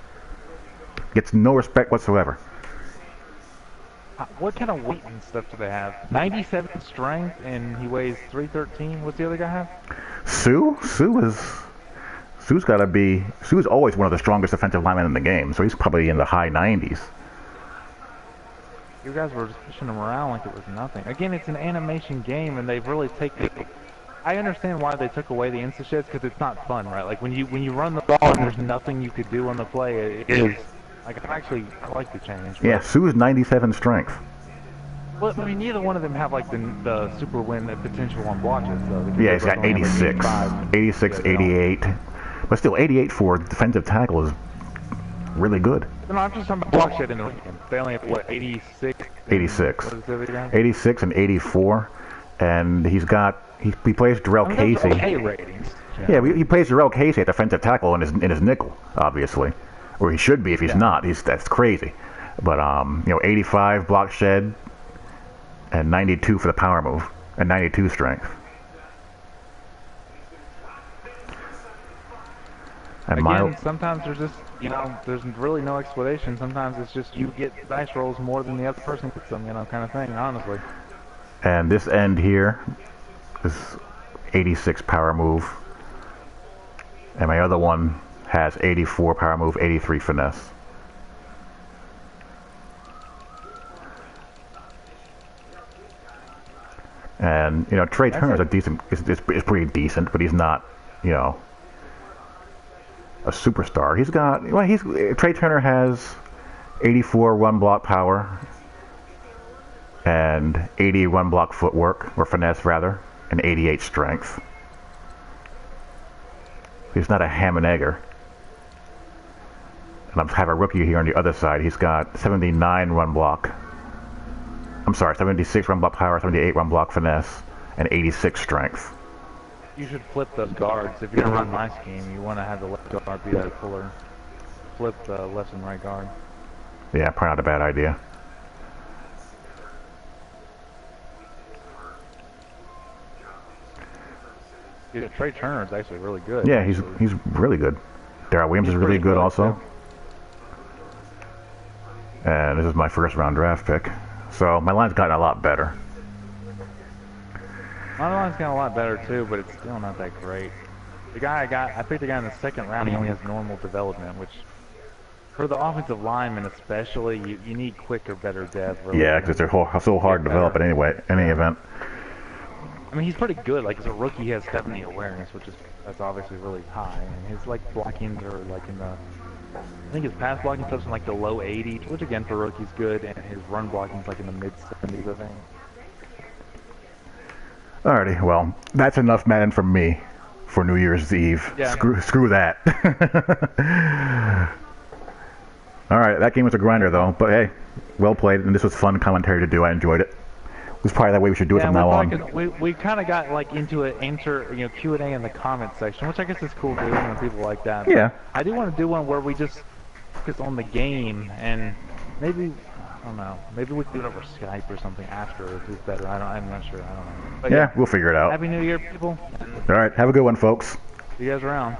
gets no respect whatsoever. What kind of weight and stuff do they have? 97 strength, and he weighs 313. What's the other guy have? Sue's got to be. Sue's always one of the strongest defensive linemen in the game, so he's probably in the high 90s. You guys were just pushing him around like it was nothing. Again, it's an animation game, and they've really taken. I understand why they took away the insta-sheds, because it's not fun, right? Like when you run the ball and there's nothing you could do on the play, it is. Like I like the change. Yeah, Sue's 97 strength. Well, I mean, neither one of them have like the super win potential on blotches, though. Yeah, he's got 86, 86, 88, but still 88 for defensive tackle is really good. No, I'm just talking about block shed in the weekend. They only have what 86. 86. What is the other guy? 86 and 84, and he plays Darrell Casey. Okay ratings. Yeah, he plays Darrell Casey at defensive tackle in his nickel, obviously. Or he should be if he's not. That's crazy. But 85 block shed and 92 for the power move and 92 strength. And again, sometimes there's just there's really no explanation. Sometimes it's just you get dice rolls more than the other person gets them, kind of thing. Honestly. And this end here is 86 power move, and my other one has 84 power move, 83 finesse. And Trey Turner's is pretty decent, but he's not a superstar. Trey Turner has 84 run block power and 80 run block footwork, or finesse rather, and 88 strength. He's not a ham and egger. And I have a rookie here on the other side. He's got 79 run block. I'm sorry, 76 run block power, 78 run block finesse, and 86 strength. You should flip those guards. If you're going to run my scheme, you want to have the left guard be that fuller. Flip the left and right guard. Yeah, probably not a bad idea. Yeah, Trey Turner is actually really good. Yeah, he's really good. Darrell Williams is really good also. Too. And this is my first round draft pick. So my line's gotten a lot better. My line's gotten a lot better too, but it's still not that great. The guy I picked the guy in the second round, he only has normal development, which for the offensive linemen especially, you need quicker, better depth. Really, yeah, because they're so hard to develop in any event. I mean, he's pretty good. Like, as a rookie, he has 70 awareness, that's obviously really high. And his, blockings are, in the... I think his pass blocking stuff's in, the low 80s, which, again, for rookies, good. And his run blocking's, in the mid-70s, I think. Alrighty, well, that's enough Madden from me for New Year's Eve. Yeah, screw that. Alright, that game was a grinder, though. But, hey, well played, and this was fun commentary to do. I enjoyed it. It's probably that way we should do it from now on. We kind of got into it, Q&A in the comments section, which I guess is cool doing when people like that. Yeah. I do want to do one where we just focus on the game, and maybe, I don't know, maybe we can do it over Skype or something after if it's better. I'm not sure. I don't know. But yeah, we'll figure it out. Happy New Year, people. All right, have a good one, folks. See you guys around.